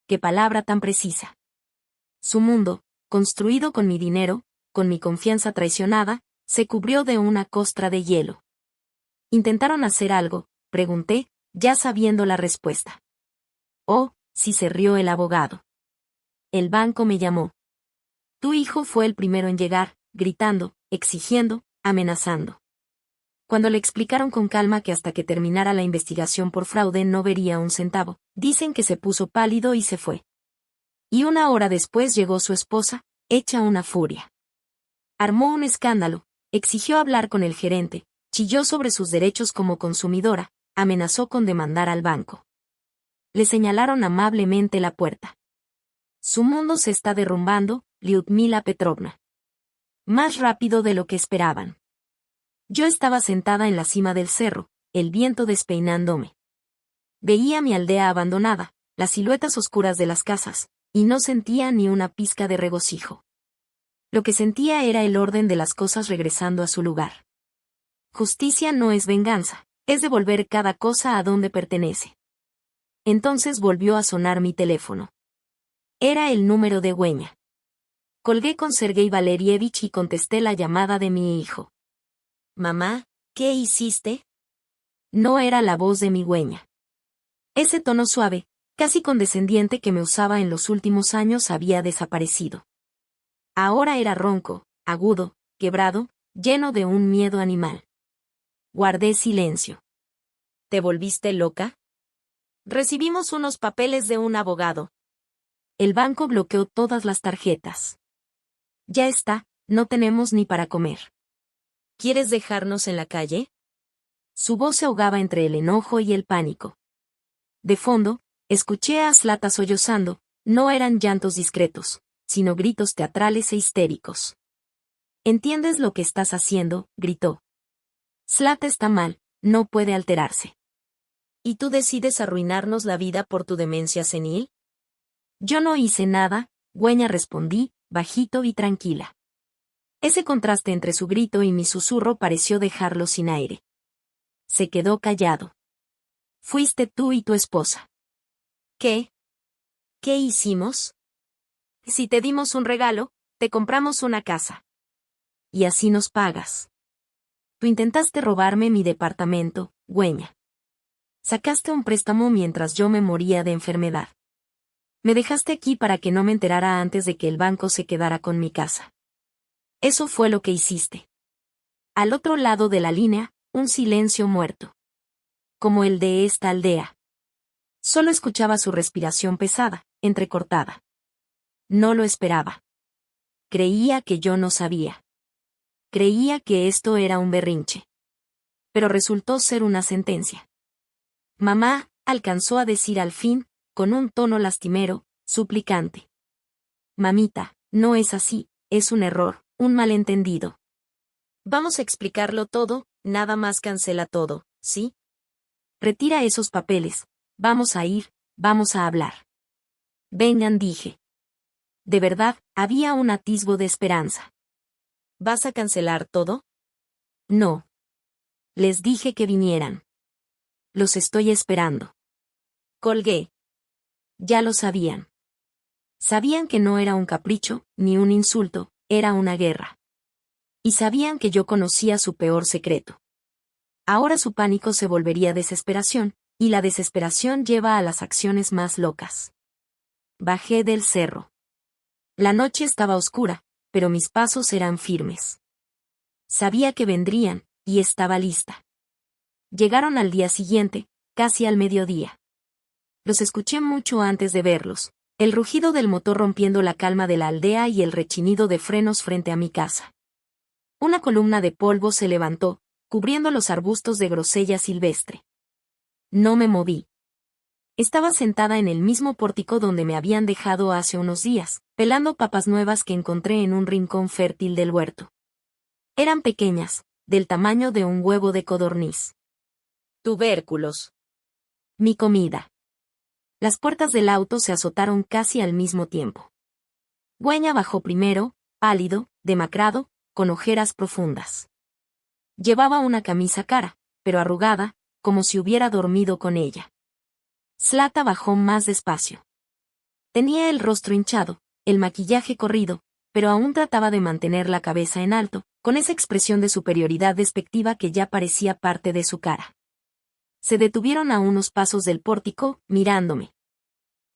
Qué palabra tan precisa. Su mundo, construido con mi dinero, con mi confianza traicionada, se cubrió de una costra de hielo. ¿Intentaron hacer algo?, pregunté, ya sabiendo la respuesta. Oh, sí, se rió el abogado. El banco me llamó. Tu hijo fue el primero en llegar, gritando, exigiendo, amenazando. Cuando le explicaron con calma que hasta que terminara la investigación por fraude no vería un centavo, dicen que se puso pálido y se fue. Y una hora después llegó su esposa, hecha una furia. Armó un escándalo, exigió hablar con el gerente, chilló sobre sus derechos como consumidora, amenazó con demandar al banco. Le señalaron amablemente la puerta. Su mundo se está derrumbando, Lyudmila Petrovna. Más rápido de lo que esperaban. Yo estaba sentada en la cima del cerro, el viento despeinándome. Veía mi aldea abandonada, las siluetas oscuras de las casas, y no sentía ni una pizca de regocijo. Lo que sentía era el orden de las cosas regresando a su lugar. Justicia no es venganza, es devolver cada cosa a donde pertenece. Entonces volvió a sonar mi teléfono. Era el número de Güeña. Colgué con Sergei Valerievich y contesté la llamada de mi hijo. Mamá, ¿qué hiciste? No era la voz de mi Güeña. Ese tono suave, casi condescendiente que me usaba en los últimos años había desaparecido. Ahora era ronco, agudo, quebrado, lleno de un miedo animal. Guardé silencio. ¿Te volviste loca? Recibimos unos papeles de un abogado. El banco bloqueó todas las tarjetas. Ya está, no tenemos ni para comer. ¿Quieres dejarnos en la calle? Su voz se ahogaba entre el enojo y el pánico. De fondo, escuché a Zlata sollozando, no eran llantos discretos, sino gritos teatrales e histéricos. ¿Entiendes lo que estás haciendo?, gritó. Zlata está mal, no puede alterarse. ¿Y tú decides arruinarnos la vida por tu demencia senil? Yo no hice nada, Güeña, respondí, bajito y tranquila. Ese contraste entre su grito y mi susurro pareció dejarlo sin aire. Se quedó callado. Fuiste tú y tu esposa. ¿Qué? ¿Qué hicimos? Si te dimos un regalo, te compramos una casa. Y así nos pagas. Tú intentaste robarme mi departamento, Güeña. Sacaste un préstamo mientras yo me moría de enfermedad. Me dejaste aquí para que no me enterara antes de que el banco se quedara con mi casa. Eso fue lo que hiciste. Al otro lado de la línea, un silencio muerto. Como el de esta aldea. Solo escuchaba su respiración pesada, entrecortada. No lo esperaba. Creía que yo no sabía. Creía que esto era un berrinche. Pero resultó ser una sentencia. Mamá, alcanzó a decir al fin, con un tono lastimero, suplicante. Mamita, no es así, es un error, un malentendido. Vamos a explicarlo todo, nada más cancela todo, ¿sí? Retira esos papeles, vamos a ir, vamos a hablar. Vengan, dije. De verdad, había un atisbo de esperanza. ¿Vas a cancelar todo? No. Les dije que vinieran. Los estoy esperando. Colgué. Ya lo sabían. Sabían que no era un capricho, ni un insulto, era una guerra. Y sabían que yo conocía su peor secreto. Ahora su pánico se volvería desesperación, y la desesperación lleva a las acciones más locas. Bajé del cerro. La noche estaba oscura, pero mis pasos eran firmes. Sabía que vendrían, y estaba lista. Llegaron al día siguiente, casi al mediodía. Los escuché mucho antes de verlos, el rugido del motor rompiendo la calma de la aldea y el rechinido de frenos frente a mi casa. Una columna de polvo se levantó, cubriendo los arbustos de grosella silvestre. No me moví. Estaba sentada en el mismo pórtico donde me habían dejado hace unos días, pelando papas nuevas que encontré en un rincón fértil del huerto. Eran pequeñas, del tamaño de un huevo de codorniz. Tubérculos. Mi comida. Las puertas del auto se azotaron casi al mismo tiempo. Güeña bajó primero, pálido, demacrado, con ojeras profundas. Llevaba una camisa cara, pero arrugada, como si hubiera dormido con ella. Zlata bajó más despacio. Tenía el rostro hinchado, el maquillaje corrido, pero aún trataba de mantener la cabeza en alto, con esa expresión de superioridad despectiva que ya parecía parte de su cara. Se detuvieron a unos pasos del pórtico, mirándome.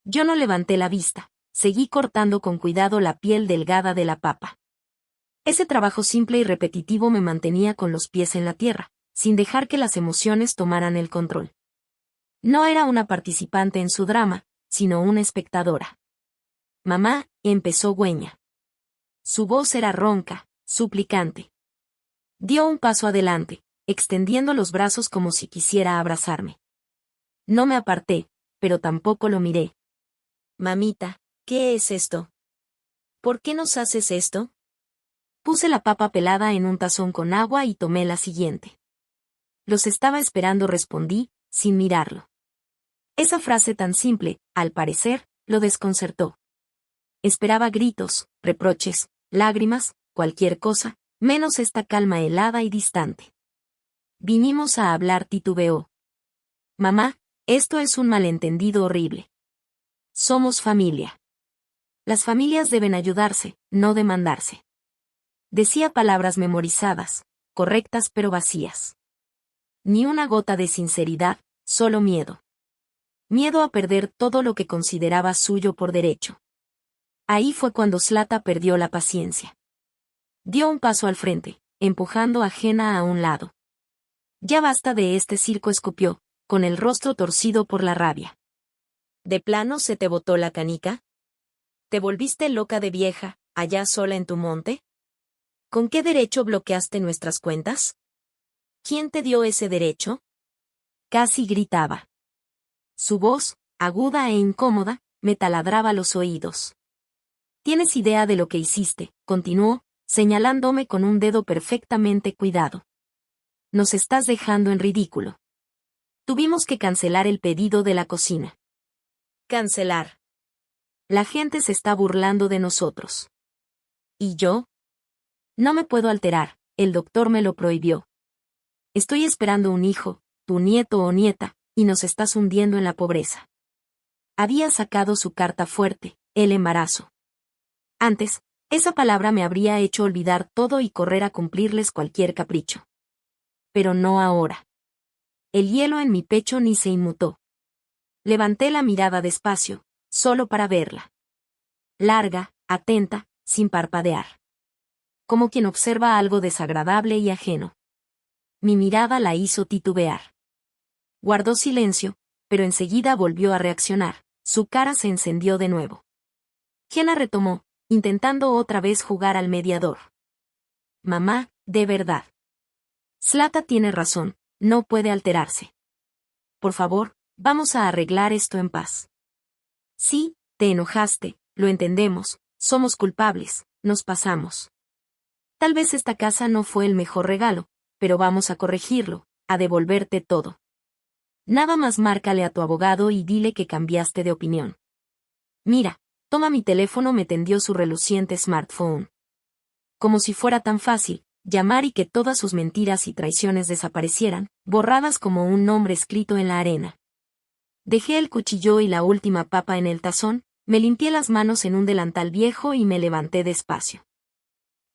Yo no levanté la vista, seguí cortando con cuidado la piel delgada de la papa. Ese trabajo simple y repetitivo me mantenía con los pies en la tierra, sin dejar que las emociones tomaran el control. No era una participante en su drama, sino una espectadora. Mamá, empezó Güeña. Su voz era ronca, suplicante. Dio un paso adelante, extendiendo los brazos como si quisiera abrazarme. No me aparté, pero tampoco lo miré. Mamita, ¿qué es esto? ¿Por qué nos haces esto? Puse la papa pelada en un tazón con agua y tomé la siguiente. Los estaba esperando, respondí, sin mirarlo. Esa frase tan simple, al parecer, lo desconcertó. Esperaba gritos, reproches, lágrimas, cualquier cosa, menos esta calma helada y distante. Vinimos a hablar, titubeó. Mamá, esto es un malentendido horrible. Somos familia. Las familias deben ayudarse, no demandarse. Decía palabras memorizadas, correctas pero vacías. Ni una gota de sinceridad, solo miedo. Miedo a perder todo lo que consideraba suyo por derecho. Ahí fue cuando Zlata perdió la paciencia. Dio un paso al frente, empujando a Jena a un lado. Ya basta de este circo, escupió, con el rostro torcido por la rabia. ¿De plano se te botó la canica? ¿Te volviste loca de vieja, allá sola en tu monte? ¿Con qué derecho bloqueaste nuestras cuentas? ¿Quién te dio ese derecho? Casi gritaba. Su voz, aguda e incómoda, me taladraba los oídos. ¿Tienes idea de lo que hiciste?, continuó, señalándome con un dedo perfectamente cuidado. Nos estás dejando en ridículo. Tuvimos que cancelar el pedido de la cocina. Cancelar. La gente se está burlando de nosotros. ¿Y yo? No me puedo alterar, el doctor me lo prohibió. Estoy esperando un hijo, tu nieto o nieta, y nos estás hundiendo en la pobreza. Había sacado su carta fuerte, el embarazo. Antes, esa palabra me habría hecho olvidar todo y correr a cumplirles cualquier capricho. Pero no ahora. El hielo en mi pecho ni se inmutó. Levanté la mirada despacio, solo para verla. Larga, atenta, sin parpadear. Como quien observa algo desagradable y ajeno. Mi mirada la hizo titubear. Guardó silencio, pero enseguida volvió a reaccionar, su cara se encendió de nuevo. Jena retomó, intentando otra vez jugar al mediador. Mamá, De verdad. Zlata tiene razón, no puede alterarse. Por favor, vamos a arreglar esto en paz. Sí, te enojaste, lo entendemos, somos culpables, nos pasamos. Tal vez esta casa no fue el mejor regalo, pero vamos a corregirlo, a devolverte todo. Nada más márcale a tu abogado y dile que cambiaste de opinión. Mira, toma mi teléfono, me tendió su reluciente smartphone. Como si fuera tan fácil, llamar y que todas sus mentiras y traiciones desaparecieran, borradas como un nombre escrito en la arena. Dejé el cuchillo y la última papa en el tazón, me limpié las manos en un delantal viejo y me levanté despacio.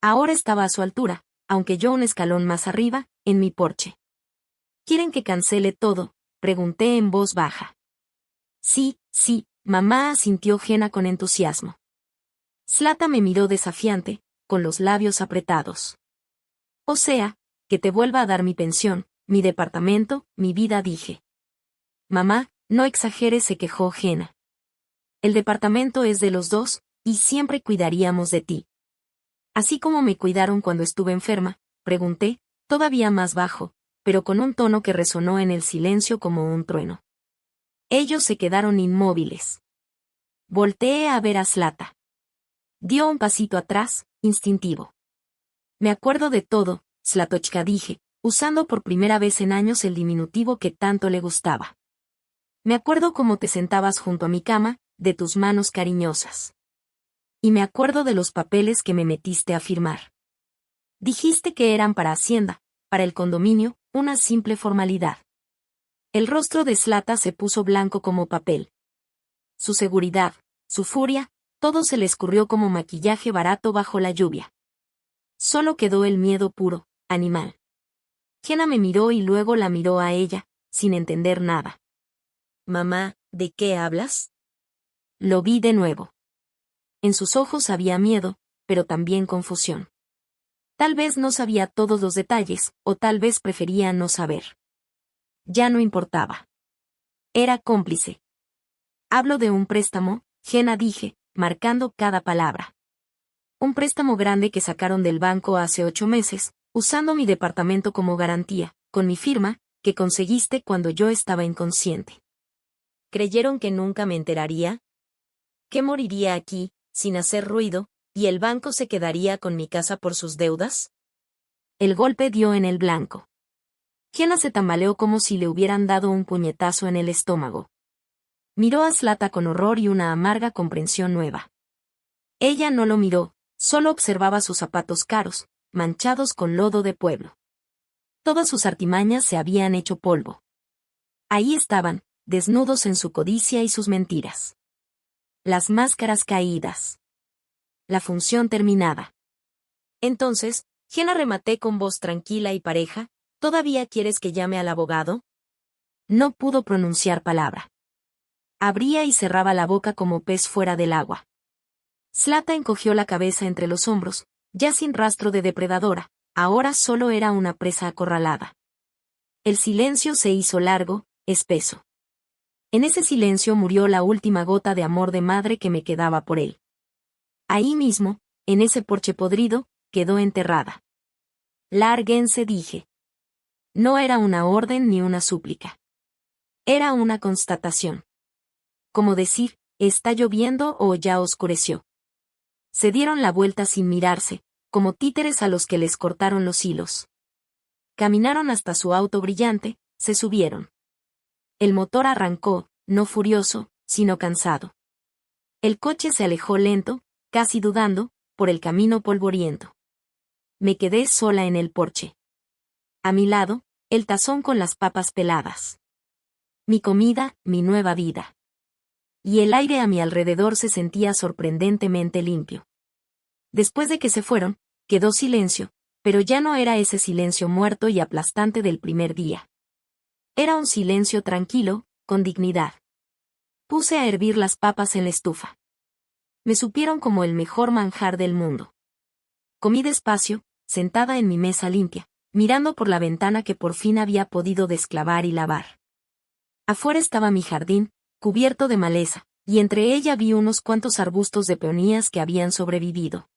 Ahora estaba a su altura, aunque yo un escalón más arriba, en mi porche. ¿Quieren que cancele todo?, pregunté en voz baja. Sí, sí, mamá, asintió Jenna con entusiasmo. Zlata me miró desafiante, con los labios apretados. O sea, que te vuelva a dar mi pensión, mi departamento, mi vida, dije. Mamá, no exageres, se quejó Jenna. El departamento es de los dos, y siempre cuidaríamos de ti. Así como me cuidaron cuando estuve enferma, pregunté, todavía más bajo, pero con un tono que resonó en el silencio como un trueno. Ellos se quedaron inmóviles. Volteé a ver a Zlata. Dio un pasito atrás, instintivo. Me acuerdo de todo, Zlatochka, dije, usando por primera vez en años el diminutivo que tanto le gustaba. Me acuerdo cómo te sentabas junto a mi cama, de tus manos cariñosas. Y me acuerdo de los papeles que me metiste a firmar. Dijiste que eran para Hacienda, para el condominio, una simple formalidad. El rostro de Zlata se puso blanco como papel. Su seguridad, su furia, todo se le escurrió como maquillaje barato bajo la lluvia. Solo quedó el miedo puro, animal. Jenna me miró y luego la miró a ella, sin entender nada. Mamá, ¿de qué hablas? Lo vi de nuevo. En sus ojos había miedo, pero también confusión. Tal vez no sabía todos los detalles, o tal vez prefería no saber. Ya no importaba. Era cómplice. Hablo de un préstamo, Jenna, dije, marcando cada palabra. Un préstamo grande que sacaron del banco hace 8 meses, usando mi departamento como garantía, con mi firma, que conseguiste cuando yo estaba inconsciente. ¿Creyeron que nunca me enteraría? ¿Que moriría aquí, sin hacer ruido, y el banco se quedaría con mi casa por sus deudas? El golpe dio en el blanco. Jenna se tambaleó como si le hubieran dado un puñetazo en el estómago. Miró a Zlata con horror y una amarga comprensión nueva. Ella no lo miró, solo observaba sus zapatos caros, manchados con lodo de pueblo. Todas sus artimañas se habían hecho polvo. Ahí estaban, desnudos en su codicia y sus mentiras. Las máscaras caídas. La función terminada. Entonces, Jenna, rematé con voz tranquila y pareja, ¿todavía quieres que llame al abogado? No pudo pronunciar palabra. Abría y cerraba la boca como pez fuera del agua. Zlata encogió la cabeza entre los hombros, ya sin rastro de depredadora, ahora solo era una presa acorralada. El silencio se hizo largo, espeso. En ese silencio murió la última gota de amor de madre que me quedaba por él. Ahí mismo, en ese porche podrido, quedó enterrada. Lárguense, dije. No era una orden ni una súplica. Era una constatación. Como decir, ¿está lloviendo o ya oscureció? Se dieron la vuelta sin mirarse, como títeres a los que les cortaron los hilos. Caminaron hasta su auto brillante, se subieron. El motor arrancó, no furioso, sino cansado. El coche se alejó lento, casi dudando, por el camino polvoriento. Me quedé sola en el porche. A mi lado, el tazón con las papas peladas. Mi comida, mi nueva vida. Y el aire a mi alrededor se sentía sorprendentemente limpio. Después de que se fueron, quedó silencio, pero ya no era ese silencio muerto y aplastante del primer día. Era un silencio tranquilo, con dignidad. Puse a hervir las papas en la estufa. Me supieron como el mejor manjar del mundo. Comí despacio, sentada en mi mesa limpia, mirando por la ventana que por fin había podido desclavar y lavar. Afuera estaba mi jardín, cubierto de maleza, y entre ella vi unos cuantos arbustos de peonías que habían sobrevivido.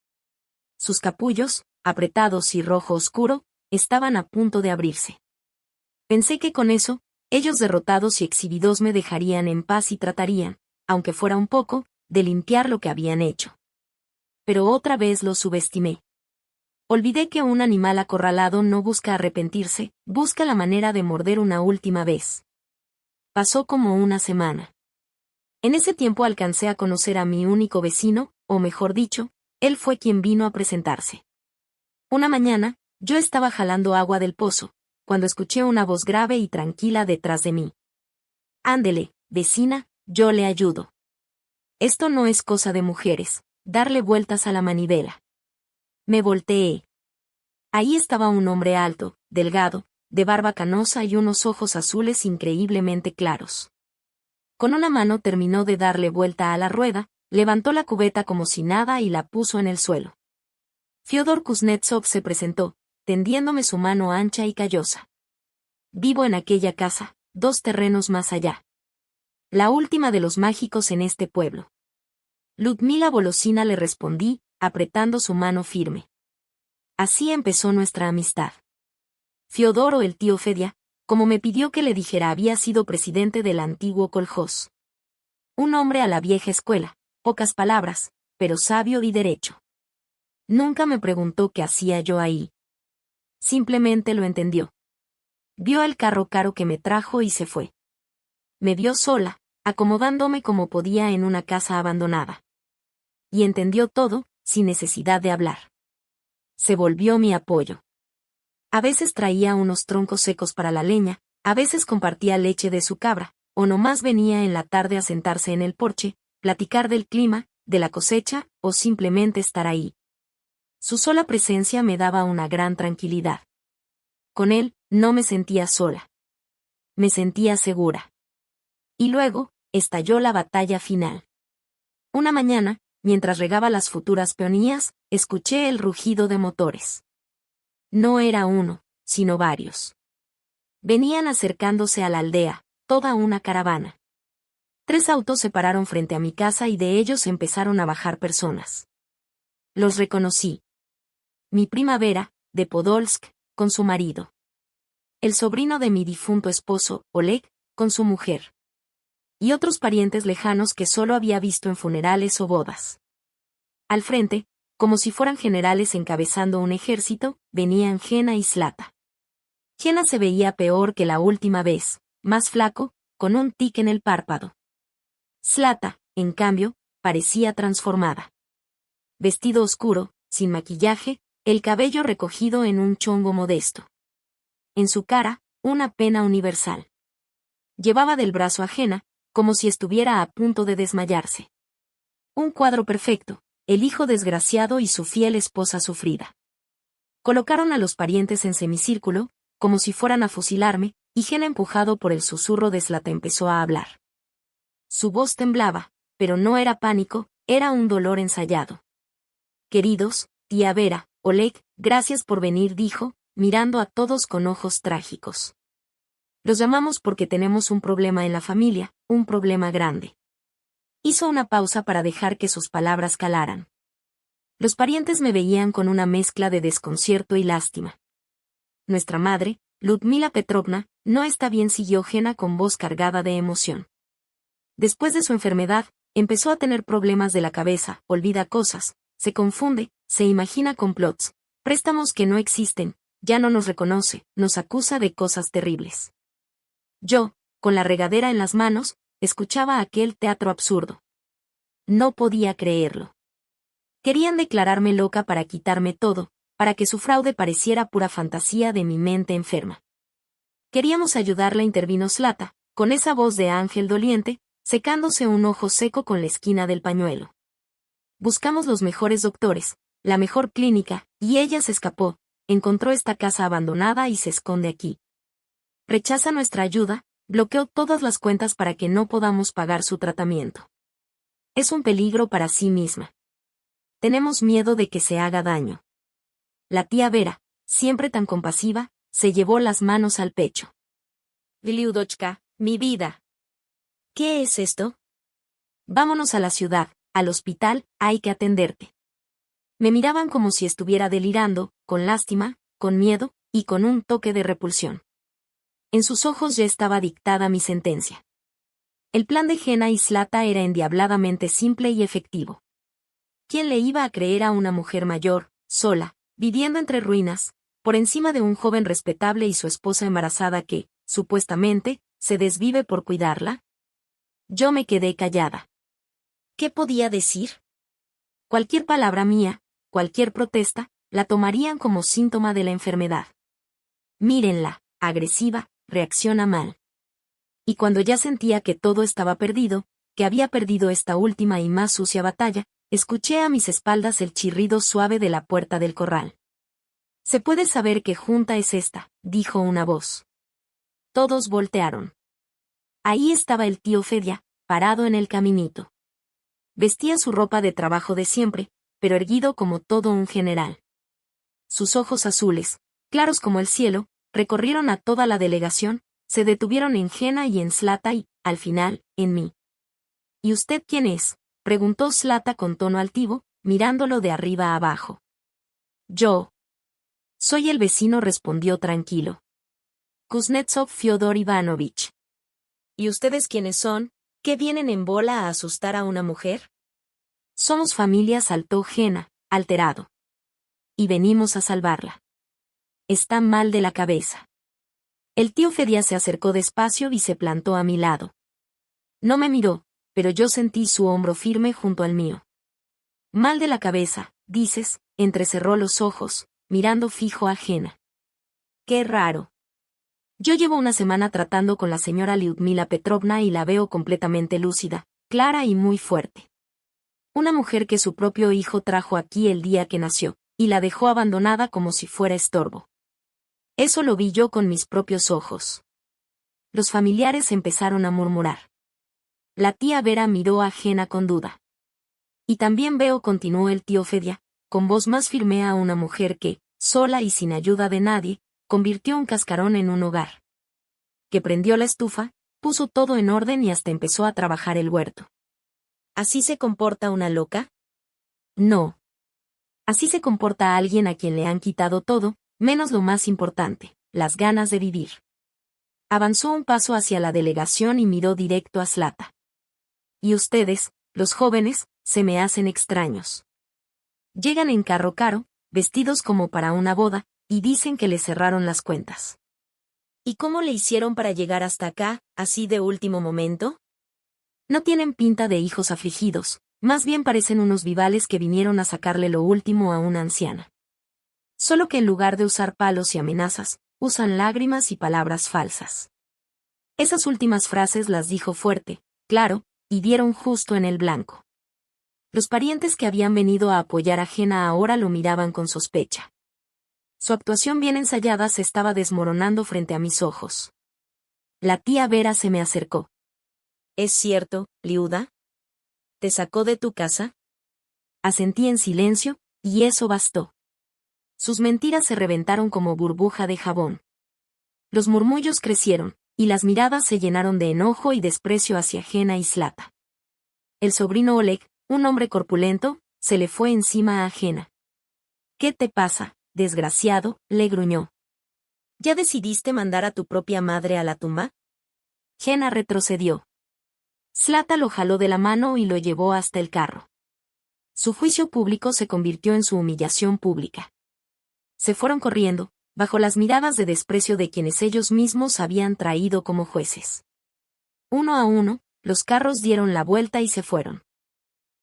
Sus capullos, apretados y rojo oscuro, estaban a punto de abrirse. Pensé que con eso, ellos derrotados y exhibidos me dejarían en paz y tratarían, aunque fuera un poco, de limpiar lo que habían hecho. Pero otra vez los subestimé. Olvidé que un animal acorralado no busca arrepentirse, busca la manera de morder una última vez. Pasó como una semana. En ese tiempo alcancé a conocer a mi único vecino, o mejor dicho, él fue quien vino a presentarse. Una mañana, yo estaba jalando agua del pozo, cuando escuché una voz grave y tranquila detrás de mí. Ándele, vecina, yo le ayudo. Esto no es cosa de mujeres, darle vueltas a la manivela. Me volteé. Ahí estaba un hombre alto, delgado, de barba canosa y unos ojos azules increíblemente claros. Con una mano terminó de darle vuelta a la rueda, levantó la cubeta como si nada y la puso en el suelo. Fyodor Kuznetsov se presentó, tendiéndome su mano ancha y callosa. Vivo en aquella casa, 2 terrenos más allá. La última de los mágicos en este pueblo. Ludmila Volosina, le respondí, apretando su mano firme. Así empezó nuestra amistad. Fyodor, o el tío Fedia, como me pidió que le dijera, había sido presidente del antiguo kolhoz. Un hombre a la vieja escuela, pocas palabras, pero sabio y derecho. Nunca me preguntó qué hacía yo ahí. Simplemente lo entendió. Vio el carro caro que me trajo y se fue. Me vio sola, acomodándome como podía en una casa abandonada. Y entendió todo, sin necesidad de hablar. Se volvió mi apoyo. A veces traía unos troncos secos para la leña, a veces compartía leche de su cabra, o nomás venía en la tarde a sentarse en el porche, platicar del clima, de la cosecha, o simplemente estar ahí. Su sola presencia me daba una gran tranquilidad. Con él, no me sentía sola. Me sentía segura. Y luego, estalló la batalla final. Una mañana, mientras regaba las futuras peonías, escuché el rugido de motores. No era uno, sino varios. Venían acercándose a la aldea, toda una caravana. 3 autos se pararon frente a mi casa y de ellos empezaron a bajar personas. Los reconocí. Mi prima Vera, de Podolsk, con su marido. El sobrino de mi difunto esposo, Oleg, con su mujer. Y otros parientes lejanos que solo había visto en funerales o bodas. Al frente, como si fueran generales encabezando un ejército, venían Gena y Zlata. Gena se veía peor que la última vez, más flaco, con un tic en el párpado. Zlata, en cambio, parecía transformada. Vestido oscuro, sin maquillaje, el cabello recogido en un chongo modesto. En su cara, una pena universal. Llevaba del brazo a Gena, como si estuviera a punto de desmayarse. Un cuadro perfecto, el hijo desgraciado y su fiel esposa sufrida. Colocaron a los parientes en semicírculo, como si fueran a fusilarme, y Gena, empujado por el susurro de Zlata, empezó a hablar. Su voz temblaba, pero no era pánico, era un dolor ensayado. Queridos, tía Vera, Oleg, gracias por venir, dijo, mirando a todos con ojos trágicos. Los llamamos porque tenemos un problema en la familia, un problema grande. Hizo una pausa para dejar que sus palabras calaran. Los parientes me veían con una mezcla de desconcierto y lástima. Nuestra madre, Ludmila Petrovna, no está bien, siguió Gena con voz cargada de emoción. Después de su enfermedad, empezó a tener problemas de la cabeza, olvida cosas, se confunde, se imagina complots, préstamos que no existen, ya no nos reconoce, nos acusa de cosas terribles. Yo, con la regadera en las manos, escuchaba aquel teatro absurdo. No podía creerlo. Querían declararme loca para quitarme todo, para que su fraude pareciera pura fantasía de mi mente enferma. Queríamos ayudarla, intervino Zlata, con esa voz de ángel doliente, secándose un ojo seco con la esquina del pañuelo. Buscamos los mejores doctores, la mejor clínica, y ella se escapó, encontró esta casa abandonada y se esconde aquí. Rechaza nuestra ayuda, bloqueó todas las cuentas para que no podamos pagar su tratamiento. Es un peligro para sí misma. Tenemos miedo de que se haga daño. La tía Vera, siempre tan compasiva, se llevó las manos al pecho. Viliudochka, mi vida. ¿Qué es esto? Vámonos a la ciudad, al hospital, hay que atenderte. Me miraban como si estuviera delirando, con lástima, con miedo, y con un toque de repulsión. En sus ojos ya estaba dictada mi sentencia. El plan de Henna y Zlata era endiabladamente simple y efectivo. ¿Quién le iba a creer a una mujer mayor, sola, viviendo entre ruinas, por encima de un joven respetable y su esposa embarazada que, supuestamente, se desvive por cuidarla? Yo me quedé callada. ¿Qué podía decir? Cualquier palabra mía, cualquier protesta, la tomarían como síntoma de la enfermedad. Mírenla, agresiva, reacciona mal. Y cuando ya sentía que todo estaba perdido, que había perdido esta última y más sucia batalla, escuché a mis espaldas el chirrido suave de la puerta del corral. «Se puede saber qué junta es esta», dijo una voz. Todos voltearon. Ahí estaba el tío Fedia, parado en el caminito. Vestía su ropa de trabajo de siempre, pero erguido como todo un general. Sus ojos azules, claros como el cielo, recorrieron a toda la delegación, se detuvieron en Henna y en Zlata y, al final, en mí. «¿Y usted quién es?», preguntó Zlata con tono altivo, mirándolo de arriba a abajo. «Yo. Soy el vecino», respondió tranquilo. «Kuznetsov Fyodor Ivanovich». «¿Y ustedes quiénes son? ¿Qué vienen en bola a asustar a una mujer?» «Somos familia», saltó Henna, alterado. «Y venimos a salvarla. Está mal de la cabeza». El tío Fedia se acercó despacio y se plantó a mi lado. No me miró, pero yo sentí su hombro firme junto al mío. «Mal de la cabeza», dices, entrecerró los ojos, mirando fijo a Henna. «Qué raro. Yo llevo una semana tratando con la señora Lyudmila Petrovna y la veo completamente lúcida, clara y muy fuerte. Una mujer que su propio hijo trajo aquí el día que nació, y la dejó abandonada como si fuera estorbo. Eso lo vi yo con mis propios ojos». Los familiares empezaron a murmurar. La tía Vera miró a Henna con duda. «Y también veo», continuó el tío Fedia, con voz más firme, «a una mujer que, sola y sin ayuda de nadie, convirtió un cascarón en un hogar. Que prendió la estufa, puso todo en orden y hasta empezó a trabajar el huerto. ¿Así se comporta una loca? No. Así se comporta alguien a quien le han quitado todo, menos lo más importante, las ganas de vivir». Avanzó un paso hacia la delegación y miró directo a Zlata. «Y ustedes, los jóvenes, se me hacen extraños. Llegan en carro caro, vestidos como para una boda, y dicen que les cerraron las cuentas. ¿Y cómo le hicieron para llegar hasta acá, así de último momento? No tienen pinta de hijos afligidos, más bien parecen unos vivales que vinieron a sacarle lo último a una anciana. Solo que en lugar de usar palos y amenazas, usan lágrimas y palabras falsas». Esas últimas frases las dijo fuerte, claro, y dieron justo en el blanco. Los parientes que habían venido a apoyar a Henna ahora lo miraban con sospecha. Su actuación bien ensayada se estaba desmoronando frente a mis ojos. La tía Vera se me acercó. «¿Es cierto, Liuda? ¿Te sacó de tu casa?» Asentí en silencio, y eso bastó. Sus mentiras se reventaron como burbuja de jabón. Los murmullos crecieron, y las miradas se llenaron de enojo y desprecio hacia Henna y Zlata. El sobrino Oleg, un hombre corpulento, se le fue encima a Henna. «¿Qué te pasa, desgraciado?», le gruñó. «¿Ya decidiste mandar a tu propia madre a la tumba?» Henna retrocedió. Zlata lo jaló de la mano y lo llevó hasta el carro. Su juicio público se convirtió en su humillación pública. Se fueron corriendo, bajo las miradas de desprecio de quienes ellos mismos habían traído como jueces. Uno a uno, los carros dieron la vuelta y se fueron.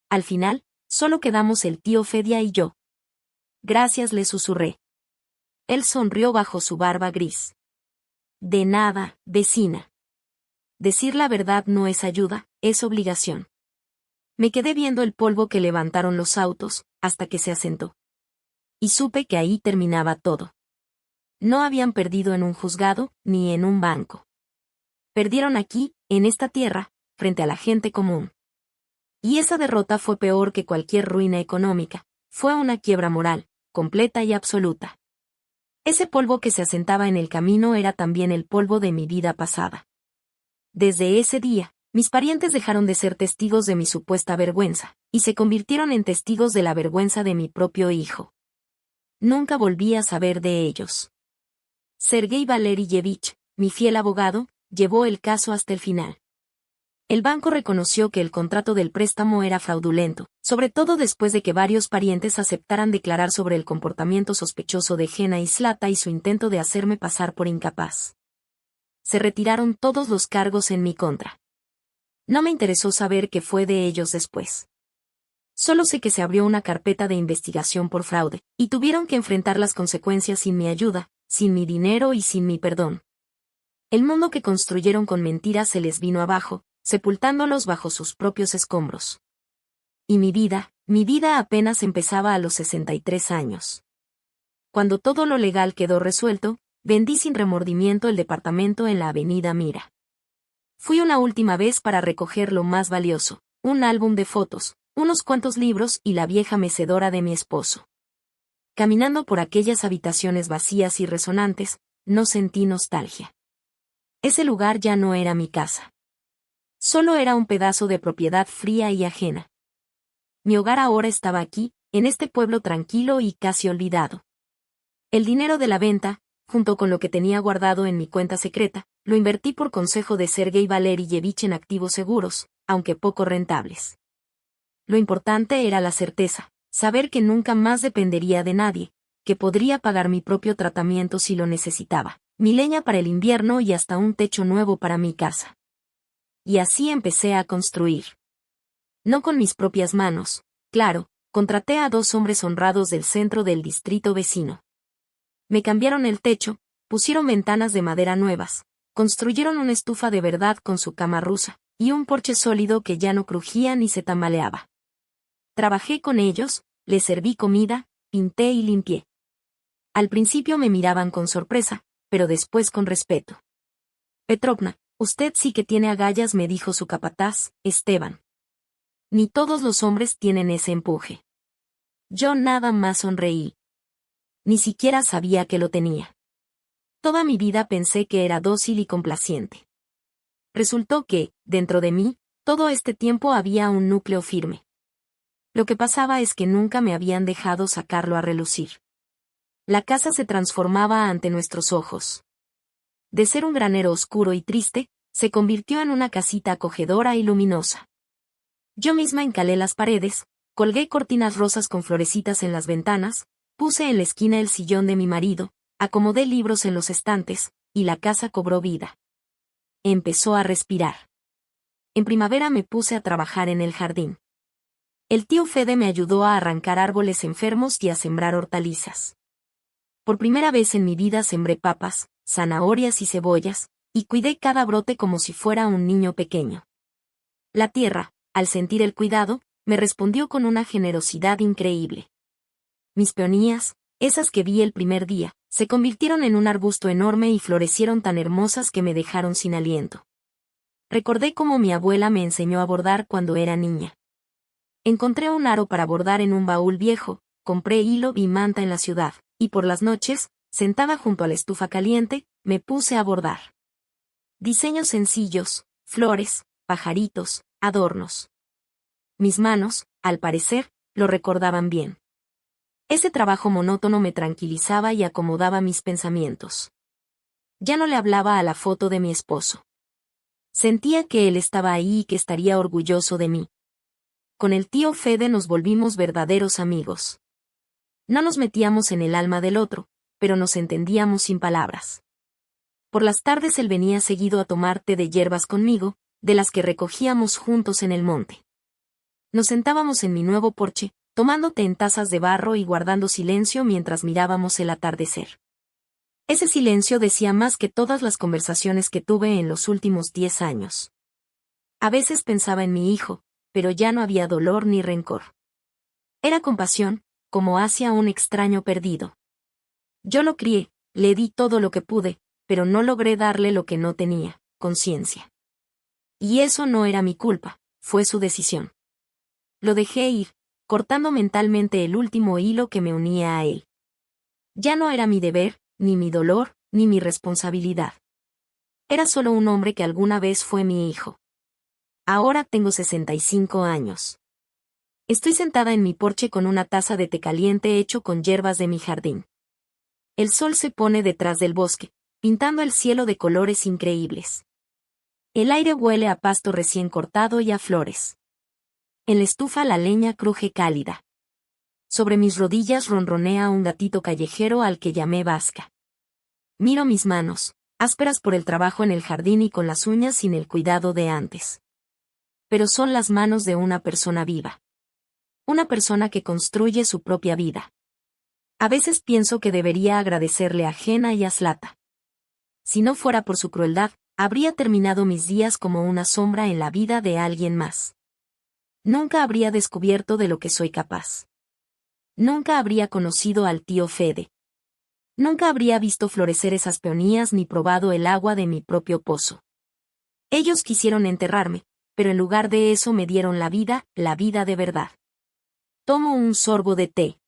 Al final, solo quedamos el tío Fedia y yo. «Gracias», le susurré. Él sonrió bajo su barba gris. «De nada, vecina. Decir la verdad no es ayuda, es obligación». Me quedé viendo el polvo que levantaron los autos, hasta que se asentó. Y supe que ahí terminaba todo. No habían perdido en un juzgado, ni en un banco. Perdieron aquí, en esta tierra, frente a la gente común. Y esa derrota fue peor que cualquier ruina económica, fue una quiebra moral, completa y absoluta. Ese polvo que se asentaba en el camino era también el polvo de mi vida pasada. Desde ese día, Mis parientes dejaron de ser testigos de mi supuesta vergüenza, y se convirtieron en testigos de la vergüenza de mi propio hijo. Nunca volví a saber de ellos. Sergei Valerievich, mi fiel abogado, llevó el caso hasta el final. El banco reconoció que el contrato del préstamo era fraudulento, sobre todo después de que varios parientes aceptaran declarar sobre el comportamiento sospechoso de Gena y Zlata y su intento de hacerme pasar por incapaz. Se retiraron todos los cargos en mi contra. No me interesó saber qué fue de ellos después. Solo sé que se abrió una carpeta de investigación por fraude, y tuvieron que enfrentar las consecuencias sin mi ayuda, sin mi dinero y sin mi perdón. El mundo que construyeron con mentiras se les vino abajo, sepultándolos bajo sus propios escombros. Y mi vida apenas empezaba a los 63 años. Cuando todo lo legal quedó resuelto, vendí sin remordimiento el departamento en la avenida Mira. Fui una última vez para recoger lo más valioso, un álbum de fotos, unos cuantos libros y la vieja mecedora de mi esposo. Caminando por aquellas habitaciones vacías y resonantes, no sentí nostalgia. Ese lugar ya no era mi casa. Solo era un pedazo de propiedad fría y ajena. Mi hogar ahora estaba aquí, en este pueblo tranquilo y casi olvidado. El dinero de la venta, junto con lo que tenía guardado en mi cuenta secreta, lo invertí por consejo de Sergei Valerievich en activos seguros, aunque poco rentables. Lo importante era la certeza, saber que nunca más dependería de nadie, que podría pagar mi propio tratamiento si lo necesitaba, mi leña para el invierno y hasta un techo nuevo para mi casa. Y así empecé a construir. No con mis propias manos, claro, contraté a 2 hombres honrados del centro del distrito vecino. Me cambiaron el techo, pusieron ventanas de madera nuevas, construyeron una estufa de verdad con su cama rusa, y un porche sólido que ya no crujía ni se tambaleaba. Trabajé con ellos, les serví comida, pinté y limpié. Al principio me miraban con sorpresa, pero después con respeto. Petrovna, usted sí que tiene agallas, me dijo su capataz, Esteban. Ni todos los hombres tienen ese empuje. Yo nada más sonreí. Ni siquiera sabía que lo tenía. Toda mi vida pensé que era dócil y complaciente. Resultó que, dentro de mí, todo este tiempo había un núcleo firme. Lo que pasaba es que nunca me habían dejado sacarlo a relucir. La casa se transformaba ante nuestros ojos. De ser un granero oscuro y triste, se convirtió en una casita acogedora y luminosa. Yo misma encalé las paredes, colgué cortinas rosas con florecitas en las ventanas, puse en la esquina el sillón de mi marido, acomodé libros en los estantes, y la casa cobró vida. Empezó a respirar. En primavera me puse a trabajar en el jardín. El tío Fede me ayudó a arrancar árboles enfermos y a sembrar hortalizas. Por primera vez en mi vida sembré papas, zanahorias y cebollas, y cuidé cada brote como si fuera un niño pequeño. La tierra, al sentir el cuidado, me respondió con una generosidad increíble. Mis peonías, esas que vi el primer día, se convirtieron en un arbusto enorme y florecieron tan hermosas que me dejaron sin aliento. Recordé cómo mi abuela me enseñó a bordar cuando era niña. Encontré un aro para bordar en un baúl viejo, compré hilo y manta en la ciudad, y por las noches, sentada junto a la estufa caliente, me puse a bordar. Diseños sencillos, flores, pajaritos, adornos. Mis manos, al parecer, lo recordaban bien. Ese trabajo monótono me tranquilizaba y acomodaba mis pensamientos. Ya no le hablaba a la foto de mi esposo. Sentía que él estaba ahí y que estaría orgulloso de mí. Con el tío Fede nos volvimos verdaderos amigos. No nos metíamos en el alma del otro, pero nos entendíamos sin palabras. Por las tardes él venía seguido a tomar té de hierbas conmigo, de las que recogíamos juntos en el monte. Nos sentábamos en mi nuevo porche, tomando té en tazas de barro y guardando silencio mientras mirábamos el atardecer. Ese silencio decía más que todas las conversaciones que tuve en los últimos 10 años. A veces pensaba en mi hijo, pero ya no había dolor ni rencor. Era compasión, como hacia un extraño perdido. Yo lo crié, le di todo lo que pude, pero no logré darle lo que no tenía, conciencia. Y eso no era mi culpa, fue su decisión. Lo dejé ir, cortando mentalmente el último hilo que me unía a él. Ya no era mi deber, ni mi dolor, ni mi responsabilidad. Era solo un hombre que alguna vez fue mi hijo. Ahora tengo 65 años. Estoy sentada en mi porche con una taza de té caliente hecho con hierbas de mi jardín. El sol se pone detrás del bosque, pintando el cielo de colores increíbles. El aire huele a pasto recién cortado y a flores. En la estufa la leña cruje cálida. Sobre mis rodillas ronronea un gatito callejero al que llamé Vasca. Miro mis manos, ásperas por el trabajo en el jardín y con las uñas sin el cuidado de antes. Pero son las manos de una persona viva. Una persona que construye su propia vida. A veces pienso que debería agradecerle a Jena y a Zlata. Si no fuera por su crueldad, habría terminado mis días como una sombra en la vida de alguien más. Nunca habría descubierto de lo que soy capaz. Nunca habría conocido al tío Fede. Nunca habría visto florecer esas peonías ni probado el agua de mi propio pozo. Ellos quisieron enterrarme, pero en lugar de eso me dieron la vida de verdad. Tomo un sorbo de té.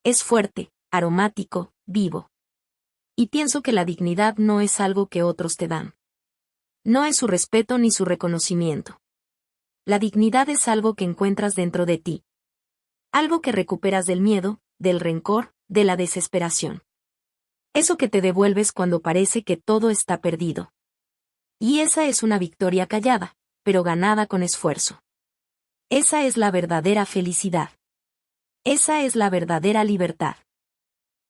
Es fuerte, aromático, vivo. Y pienso que la dignidad no es algo que otros te dan. No es su respeto ni su reconocimiento. La dignidad es algo que encuentras dentro de ti. Algo que recuperas del miedo, del rencor, de la desesperación. Eso que te devuelves cuando parece que todo está perdido. Y esa es una victoria callada, pero ganada con esfuerzo. Esa es la verdadera felicidad. Esa es la verdadera libertad.